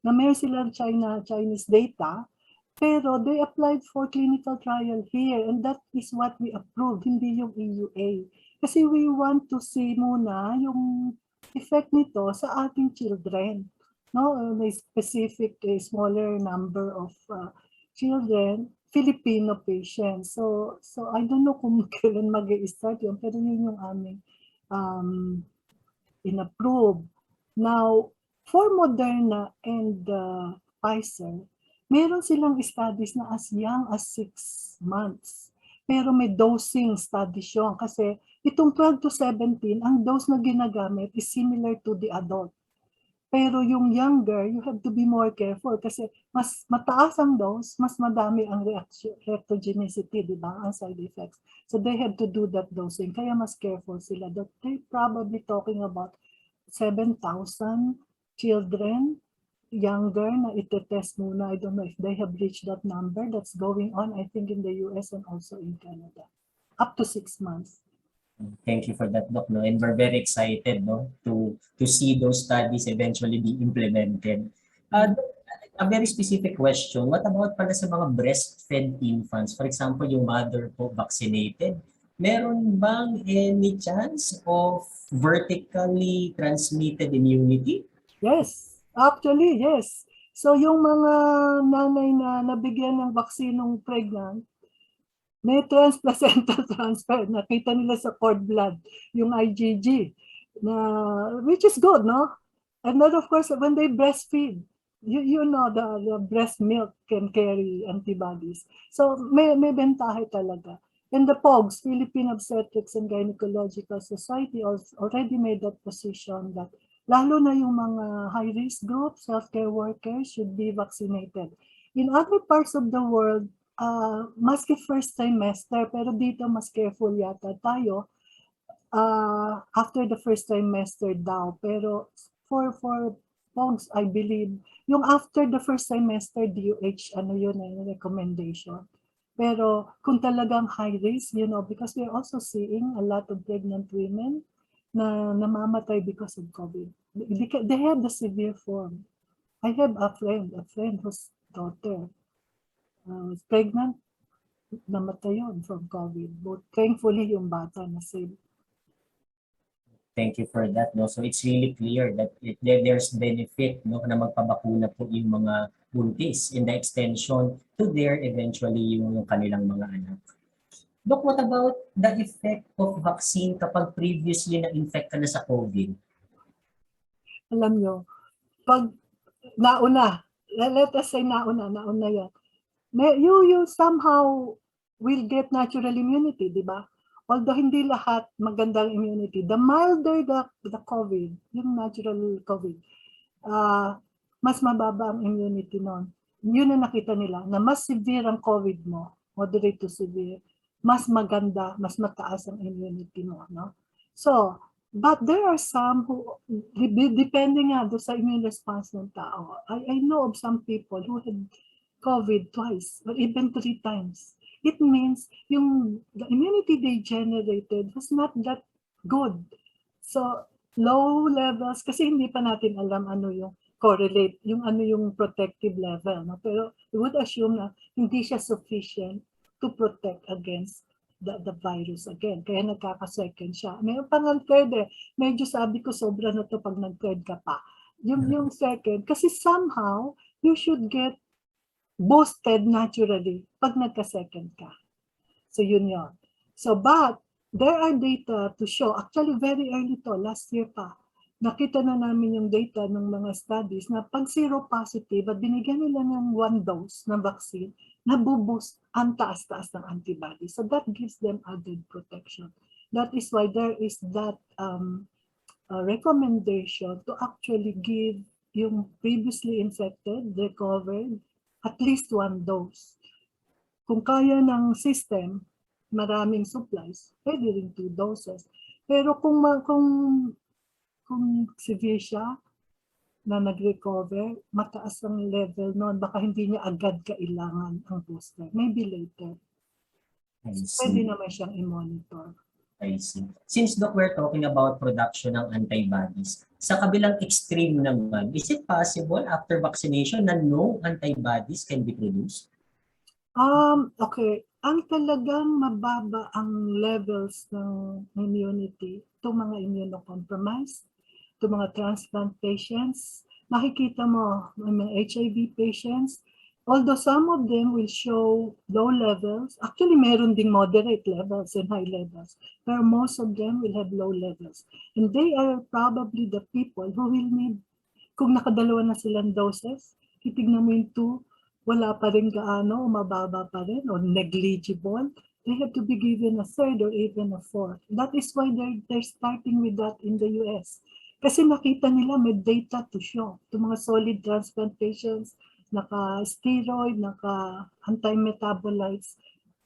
na meron silang Chinese data, pero they applied for clinical trial here and that is what we approved, hindi yung EUA. Kasi we want to see muna yung effect nito sa ating children. No, a specific, a smaller number of children, Filipino patients. So I don't know kung kailan mag-i-start yun, pero yun yung aming in-approve. Now, for Moderna and Pfizer, meron silang studies na as young as 6 months. Pero may dosing studies yun kasi itong 12 to 17, ang dose na ginagamit is similar to the adult. Pero yung younger, you have to be more careful kasi mas mataas ang dose, mas madami ang reactogenicity, di ba? Ang side effects. So they have to do that dosing. Kaya mas careful sila. They're probably talking about 7,000 children younger na itetest muna. I don't know if they have reached that number. That's going on, I think, in the US and also in Canada. Up to 6 months. Thank you for that, Doc. No? And we're very excited, no, to see those studies eventually be implemented. A very specific question, what about pala sa mga breastfed infants? For example, yung mother po vaccinated, meron bang any chance of vertically transmitted immunity? Yes, actually, yes. So yung mga nanay na nabigyan ng vaksinong pregnant, may transplacental transfer. Nakita nila sa cord blood, yung IgG, which is good, no? And then of course, when they breastfeed, you know the breast milk can carry antibodies. So may bentahe talaga. And the POGS, Philippine Obstetrics and Gynecological Society, already made that position that lalo na yung mga high-risk groups, healthcare workers should be vaccinated. In other parts of the world, maski first trimester, pero dito mas careful yata tayo after the first trimester daw. Pero for POGS, I believe, yung after the first trimester, DOH, ano yun, recommendation. Pero kung talagang high risk, because we're also seeing a lot of pregnant women na namamatay because of COVID. They have the severe form. I have a friend whose daughter was pregnant, namatay yun from COVID. But thankfully, yung bata na saved. Thank you for that. No? So it's really clear that there's benefit, no, na magpabakuna po yung mga buntis in the extension to their eventually yung kanilang mga anak. Doc, what about the effect of vaccine kapag previously na-infect ka na sa COVID? Alam nyo, pag nauna, let us say nauna yan, you somehow will get natural immunity, di ba? Although hindi lahat magandang immunity, the milder the COVID, yung natural COVID, mas mababa ang immunity nun. Yun na nakita nila, na mas severe ang COVID mo, moderate to severe, mas maganda, mas mataas ang immunity mo. No? So, but there are some who, depending nga doon sa immune response ng tao, I know of some people who had COVID twice or even 3 times. It means the immunity they generated was not that good. So, low levels, kasi hindi pa natin alam ano yung correlate, ano yung protective level. No? Pero we would assume na hindi siya sufficient to protect against the virus again. Kaya nagkaka-second siya. Mayroon pa ng third Medyo sabi ko sobra na to pag nag-third ka pa. Yung second, kasi somehow you should get boosted naturally pag nagka-second ka. So yun. So but there are data to show, actually very early to, last year pa, nakita na namin yung data ng mga studies na pag seropositive at binigyan nila ng 1 dose ng vaccine, nabuboost ang taas-taas ng antibodies. So that gives them added protection. That is why there is that recommendation to actually give yung previously infected, recovered, at least 1 dose. Kung kaya ng system, maraming supplies, pwede rin 2 doses. Pero kung severe siya, na nag-recover, mataas ang level noon, baka hindi niya agad kailangan ang booster. Maybe later. Pwede naman siyang i-monitor. I see. Since Doc, we're talking about production ng antibodies, sa kabilang extreme naman, is it possible after vaccination na no antibodies can be produced? Okay. Ang talagang mababa ang levels ng immunity, itong mga immunocompromised, itong mga transplant patients, makikita mo, mga HIV patients, although some of them will show low levels, actually meron ding moderate levels and high levels, but most of them will have low levels. And they are probably the people who will need, kung nakadalawa na silang doses, titignan mo yung 2, wala pa rin gaano, mababa pa rin, or negligible, they have to be given a 3rd or even a 4th. That is why they're starting with that in the US. Kasi nakita nila may data to show. Itong mga solid transplant patients, naka-steroid, naka-anti-metabolites,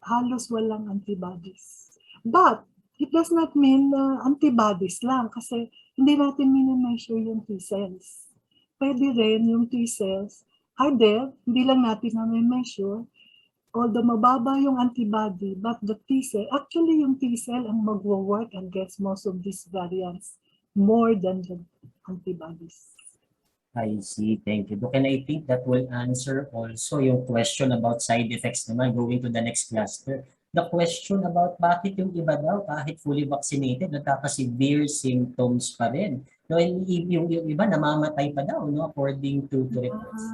halos walang antibodies. But it does not mean antibodies lang kasi hindi natin minimeasure yung T-cells. Pwede rin yung T-cells are there, hindi lang natin na-measure, although mababa yung antibody, but the T-cell, actually yung T-cell ang mag-work against most of these variants more than the antibodies. I see. Thank you, Doc. And I think that will answer also yung question about side effects naman going to the next cluster. The question about bakit yung iba daw kahit fully vaccinated, nagkaka-severe symptoms pa rin. No, yung iba namamatay pa daw, no, according to reports.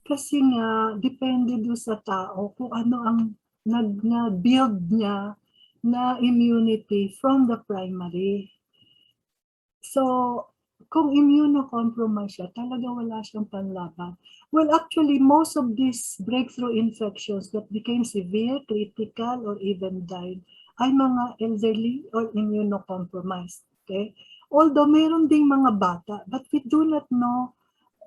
Kasi nga, depende doon sa tao kung ano ang nag-build niya na immunity from the primary. So, kung immunocompromised siya, talaga wala siyang panlaban. Well, actually, most of these breakthrough infections that became severe, critical, or even died ay mga elderly or immunocompromised. Okay? Although meron ding mga bata, but we do not know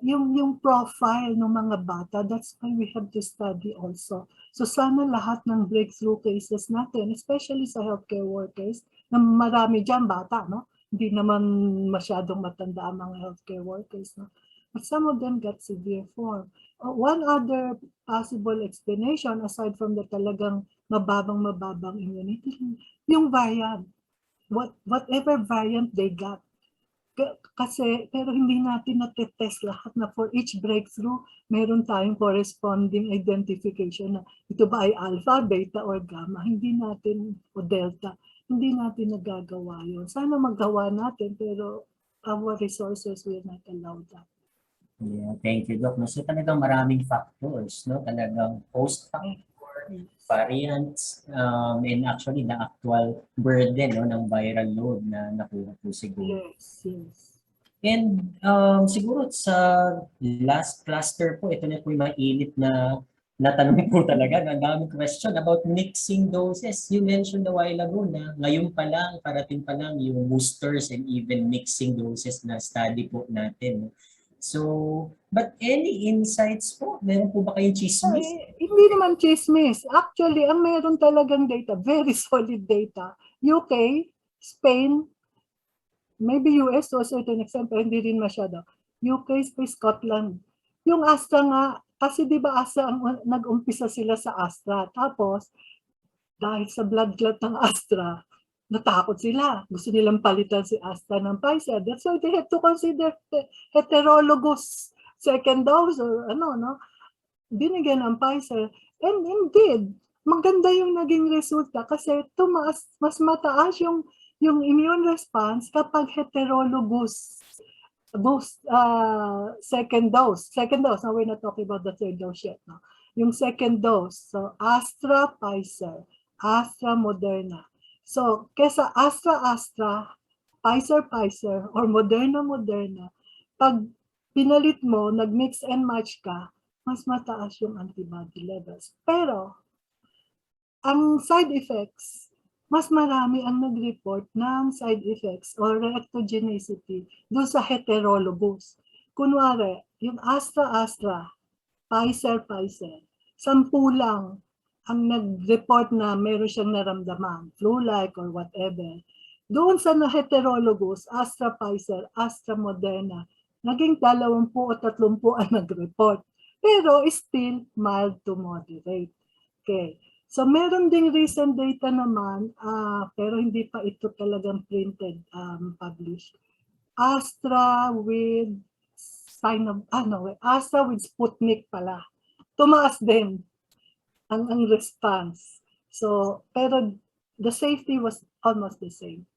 yung profile ng mga bata. That's why we have to study also. So sana lahat ng breakthrough cases natin, especially sa healthcare workers, na marami dyan bata, no? Hindi naman masyadong matanda ang mga healthcare workers, no? But some of them got severe form. One other possible explanation, aside from the talagang mababang immunity, yung variant. Whatever variant they got. Kasi, pero hindi natin natetest lahat na for each breakthrough, meron tayong corresponding identification na ito ba ay alpha, beta, or gamma. Hindi natin, o delta, hindi natin nagagawa yun. Sana magawa natin, pero our resources will not allow that. Yeah, thank you, Doc. No, so talagang maraming factors, no? Talagang host factor, variants, and actually the actual burden, no, ng viral load na nakuha po siguro. Yes, yes. And siguro sa last cluster po, ito na po yung mainit na natanong po talaga. Ang daming question about mixing doses. You mentioned a while ago na ngayon pa lang, parating pa lang yung boosters and even mixing doses na study po natin. So, but any insights po? Meron po ba kayong chismis? Hindi naman chismis. Actually, ang meron talagang data, very solid data. UK, Spain, maybe US to a certain extent, pero hindi rin masyado. UK, Spain, Scotland. Yung Astra nga, kasi di ba Astra, nag-umpisa sila sa Astra. Tapos, dahil sa blood clot ng Astra, natakot sila. Gusto nilang palitan si Astra ng Pfizer. That's why they have to consider heterologous second dose or ano, no? Binigyan ng Pfizer. And indeed, maganda yung naging resulta kasi tumaas, mas mataas yung immune response kapag heterologous second dose. Second dose, now we're not talking about the third dose yet. No? Yung second dose, so Astra, Pfizer, Astra, Moderna. So, kesa Astra, Pfizer, or Moderna, pag pinalit mo, nag-mix and match ka, mas mataas yung antibody levels. Pero, ang side effects, mas marami ang nag-report ng side effects or reactogenicity doon sa heterologous. Kunwari, yung Astra, Pfizer, 10 lang ang nag-report na meron siyang naramdaman, flu-like or whatever. Doon sa heterologous, Astra, Pfizer, Astra, Moderna, naging 20 o 30 ang nag-report. Pero still mild to moderate. Okay. So meron ding recent data naman, pero hindi pa ito talagang printed, published. Astra with Astra with Sputnik pala. Tumaas din ang response. So, pero the safety was almost the same.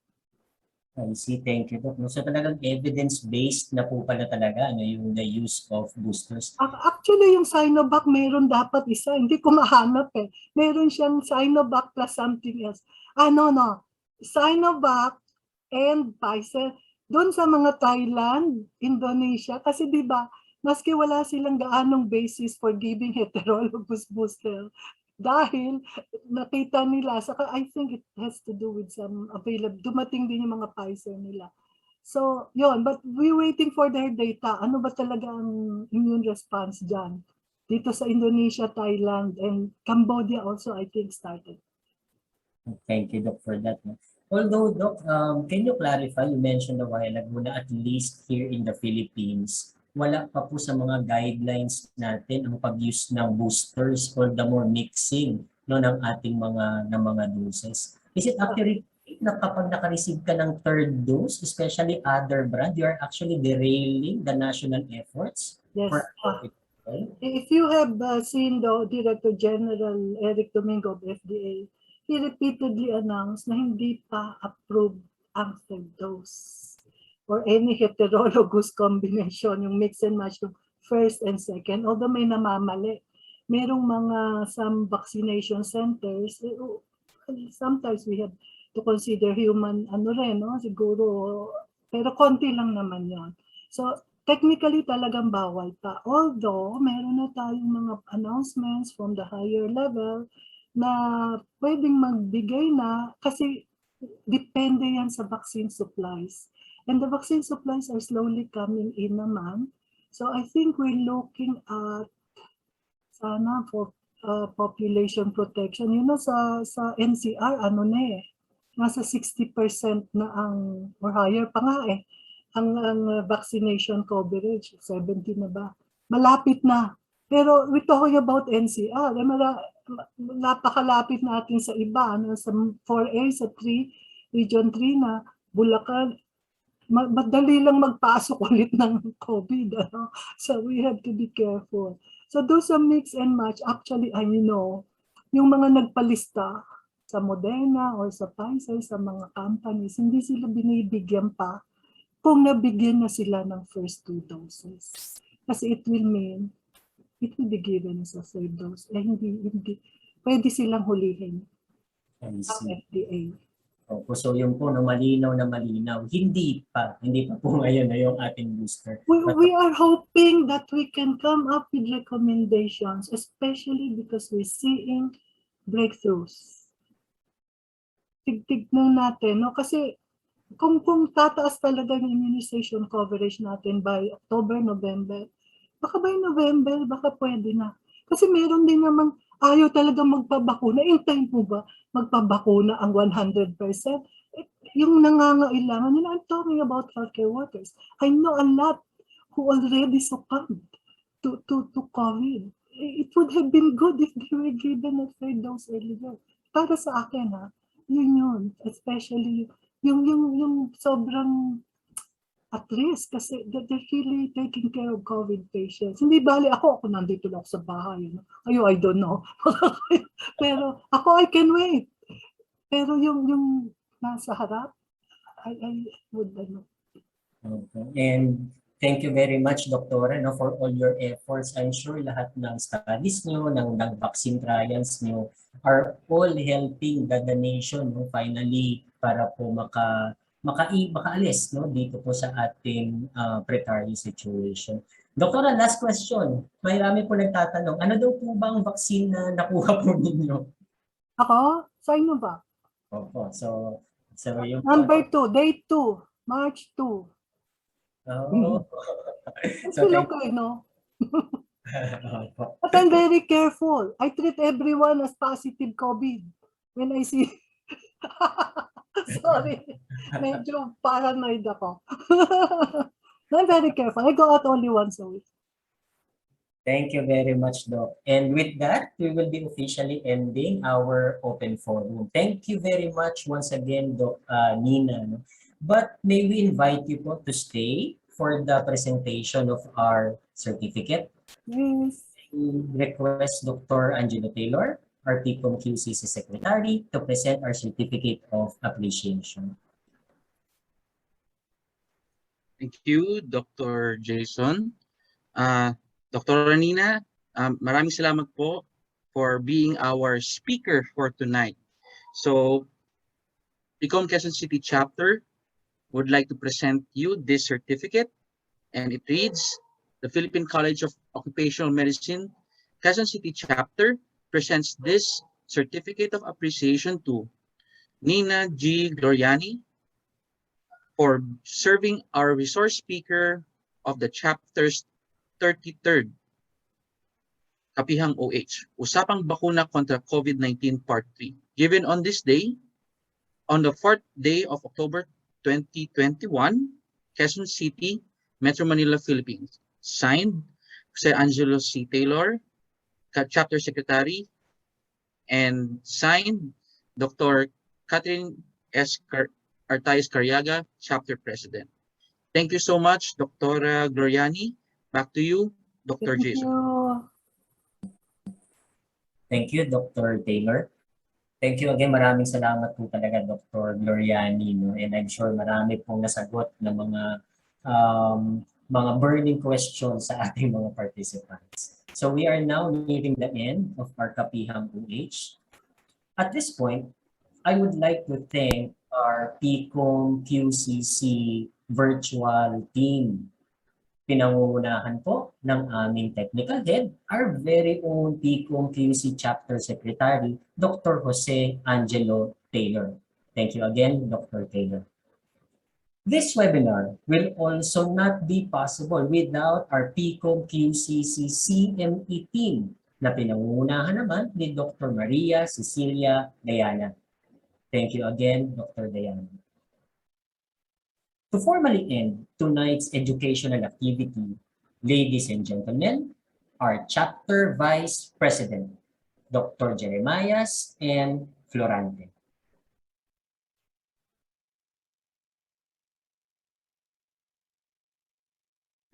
I see, thank you, Doc. No, so talagang evidence-based na po pala talaga yung the use of boosters. Actually, yung Sinovac meron dapat isa. Hindi ko mahanap eh. Meron siyang Sinovac plus something else. No. Sinovac and Pfizer. Doon sa mga Thailand, Indonesia, kasi di ba, maski wala silang gaanong basis for giving heterologous booster, dahil nakita nila, saka I think it has to do with some available, dumating din yung mga Pfizer nila. So, yun, but we're waiting for their data. Ano ba talaga ang immune response dyan? Dito sa Indonesia, Thailand, and Cambodia also, I think, started. Thank you, Doc, for that. Although, Doc, can you clarify, you mentioned a while ago na at least here in the Philippines, wala pa po sa mga guidelines natin ang pag-use ng boosters or the more mixing no, ng ating mga doses. Is it accurate na kapag naka-receive ka ng third dose, especially other brand, you are actually derailing the national efforts? Yes. For If you have seen the Director General Eric Domingo of FDA, he repeatedly announced na hindi pa approved ang third dose or any heterologous combination, yung mix and match ng first and second, although may namamali. Merong some vaccination centers, sometimes we have to consider human, siguro Pero konti lang naman yon. So, technically talagang bawal pa. Although, meron na tayong mga announcements from the higher level na pwedeng magbigay na kasi depende yan sa vaccine supplies. And the vaccine supplies are slowly coming in naman. So I think we're looking at sana for population protection. You know, sa NCR, ano na eh, nasa 60% na ang, or higher pa nga eh, ang vaccination coverage, 70 na ba? Malapit na. Pero we're talking about NCR, eh, napakalapit natin sa iba, ano, sa 4A, sa 3, Region 3 na, Bulacan, madali lang magpasok ulit ng COVID. Ano? So we have to be careful. So those are mix and match. Actually, I know, yung mga nagpalista sa Moderna or sa Pfizer, sa mga companies, hindi sila binibigyan pa kung nabigyan na sila ng first 2 doses. Kasi it will mean, it will be given as a third dose. Eh, hindi, pwede silang hulihin I ang see. FDA. Opo, so yun po, no, malinaw na malinaw. Hindi pa po ngayon na yung ating booster. We are hoping that we can come up with recommendations, especially because we're seeing breakthroughs. Tignan natin, no? Kasi kung tataas talaga yung immunization coverage natin by October, November, baka by November, baka pwede na. Kasi meron din naman ayaw talaga magpabakuna. Intayin mo ba magpabakuna ang 100%? Yung nangangailangan, I'm talking about healthcare workers. I know a lot who already succumbed to COVID. It would have been good if they were given a third dose earlier. Para sa akin, ha, yun. Especially yung sobrang at risk kasi they're really taking care of COVID patients. Hindi bali ako nandito lang sa bahay. You know? I don't know. Pero ako, I can wait. Pero yung nasa harap, I would know. Okay. And thank you very much, Doktora, no, for all your efforts. I'm sure lahat ng studies nyo, ng vaccine trials nyo are all helping the nation, no, finally para po makaalis, no, dito po sa ating precarious situation. Doktora, last question. Marami po nagtatanong, ano daw po ba ang vaccine na nakuha po ninyo? Ako? Sino ba? Opo, so yung Number 2, day 2, March 2. Oh. So, okay, no? But I'm very careful. I treat everyone as positive COVID when I see. Sorry, medyo paranoid ako. I'm very careful. I go out only once a week. Thank you very much, Doc. And with that, we will be officially ending our open forum. Thank you very much once again, Doc Nina. But may we invite you po to stay for the presentation of our certificate? Yes. Request Dr. Angelo Taylor, our PCOM QCC Secretary, to present our certificate of appreciation. Thank you, Dr. Jason. Dr. Nina, maraming salamat po for being our speaker for tonight. So, PCOM Quezon City Chapter would like to present you this certificate, and it reads, the Philippine College of Occupational Medicine, Quezon City Chapter presents this certificate of appreciation to Nina G Gloriani for serving our resource speaker of the chapter's 33rd Kapihang OH, Usapang Bakuna Kontra COVID-19 Part 3, given on this day, on the 4th day of October 2021, Quezon City, Metro Manila, Philippines. Signed, Jose Angelo C. Taylor, Chapter Secretary, and signed, Dr. Catherine S. Arthus Carriaga, Chapter President. Thank you so much, Dr. Gloriani. Back to you, Dr. Jason. Thank you, Dr. Taylor. Thank you again. Maraming salamat po talaga, Dr. Gloriani. No? And I'm sure marami pong nasagot na mga burning questions sa ating mga participants. So we are now nearing the end of our Kapihang OH. At this point, I would like to thank our PCOM QCC virtual team. Pinangungunahan po ng aming technical head, our very own PCOM QC Chapter Secretary, Dr. Jose Angelo Taylor. Thank you again, Dr. Taylor. This webinar will also not be possible without our PCOM QCC CME team na pinangungunahan naman ni Dr. Maria Cecilia Diana. Thank you again, Dr. Diana. To formally end tonight's educational activity, ladies and gentlemen, our chapter vice president, Dr. Jeremias and Florante.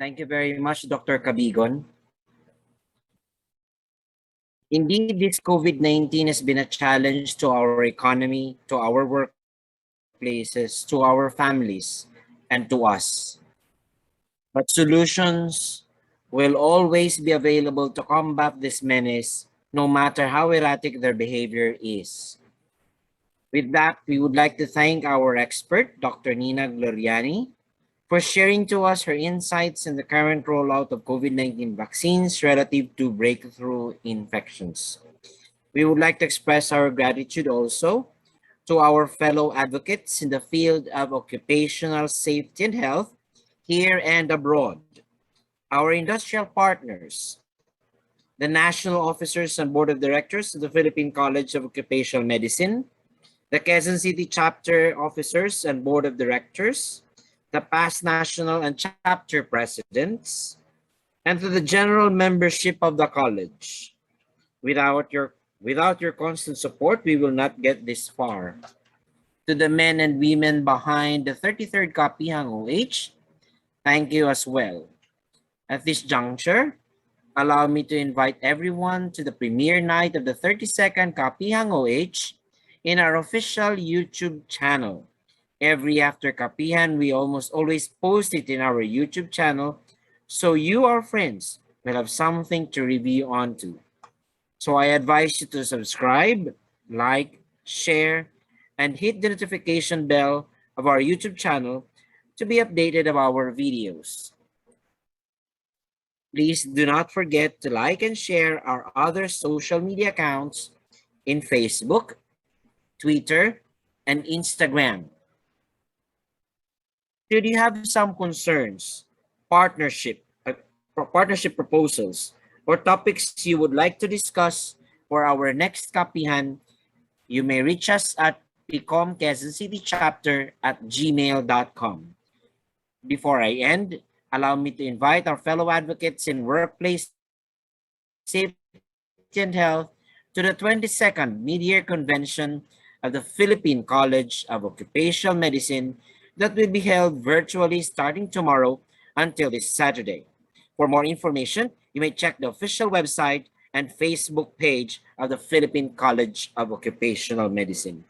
Thank you very much, Dr. Cabigon. Indeed, this COVID-19 has been a challenge to our economy, to our workplaces, to our families, and to us. But solutions will always be available to combat this menace, no matter how erratic their behavior is. With that, we would like to thank our expert, Dr. G Gloriani, for sharing to us her insights in the current rollout of COVID-19 vaccines relative to breakthrough infections. We would like to express our gratitude also to our fellow advocates in the field of occupational safety and health here and abroad, our industrial partners, the national officers and board of directors of the Philippine College of Occupational Medicine, the Quezon City chapter officers and board of directors, the past national and chapter presidents, and to the general membership of the college. Without your constant support, we will not get this far. To the men and women behind the 33rd Kapihang OH, thank you as well. At this juncture, allow me to invite everyone to the premiere night of the 32nd Kapihang OH in our official YouTube channel. Every after Kapihang, we almost always post it in our YouTube channel, so you, our friends, will have something to review onto. So I advise you to subscribe, like, share, and hit the notification bell of our YouTube channel to be updated of our videos. Please do not forget to like and share our other social media accounts in Facebook, Twitter, and Instagram. Should you have some concerns, partnership proposals, or topics you would like to discuss for our next Kapihang, you may reach us at PCOM Quezon City Chapter at gmail.com. Before I end, allow me to invite our fellow advocates in workplace safety and health to the 22nd Mid-Year Convention of the Philippine College of Occupational Medicine that will be held virtually starting tomorrow until this Saturday. For more information, you may check the official website and Facebook page of the Philippine College of Occupational Medicine.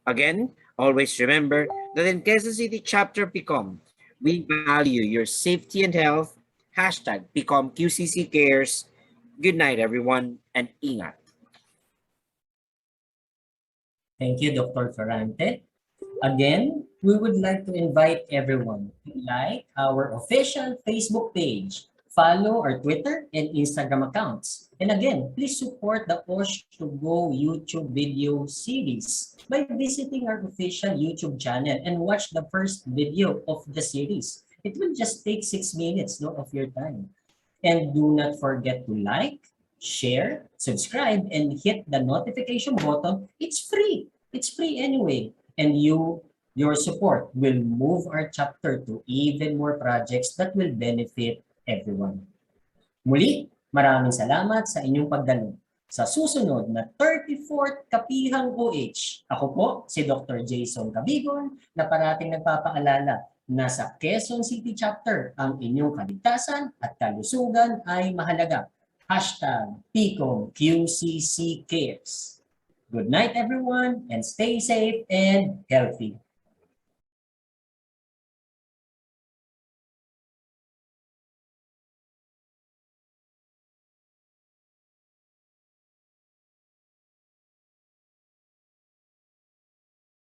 Again, always remember that in Quezon City Chapter PCOM, we value your safety and health. Hashtag PCOM QCC cares. Good night, everyone, and ingat. Thank you, Dr. Ferrante. Again, we would like to invite everyone to like our official Facebook page, follow our Twitter and Instagram accounts. And again, please support the OH to Go YouTube video series by visiting our official YouTube channel and watch the first video of the series. It will just take 6 minutes of your time. And do not forget to like, share, subscribe, and hit the notification button. It's free. It's free anyway. And your support will move our chapter to even more projects that will benefit everyone. Muli, maraming salamat sa inyong pagdalo. Sa susunod na 34th Kapihang OH, ako po si Dr. Jason Cabigon na parating nagpapaalala na sa Quezon City Chapter ang inyong kaligtasan at kalusugan ay mahalaga. Hashtag PCOM QCC cares. Good night everyone and stay safe and healthy.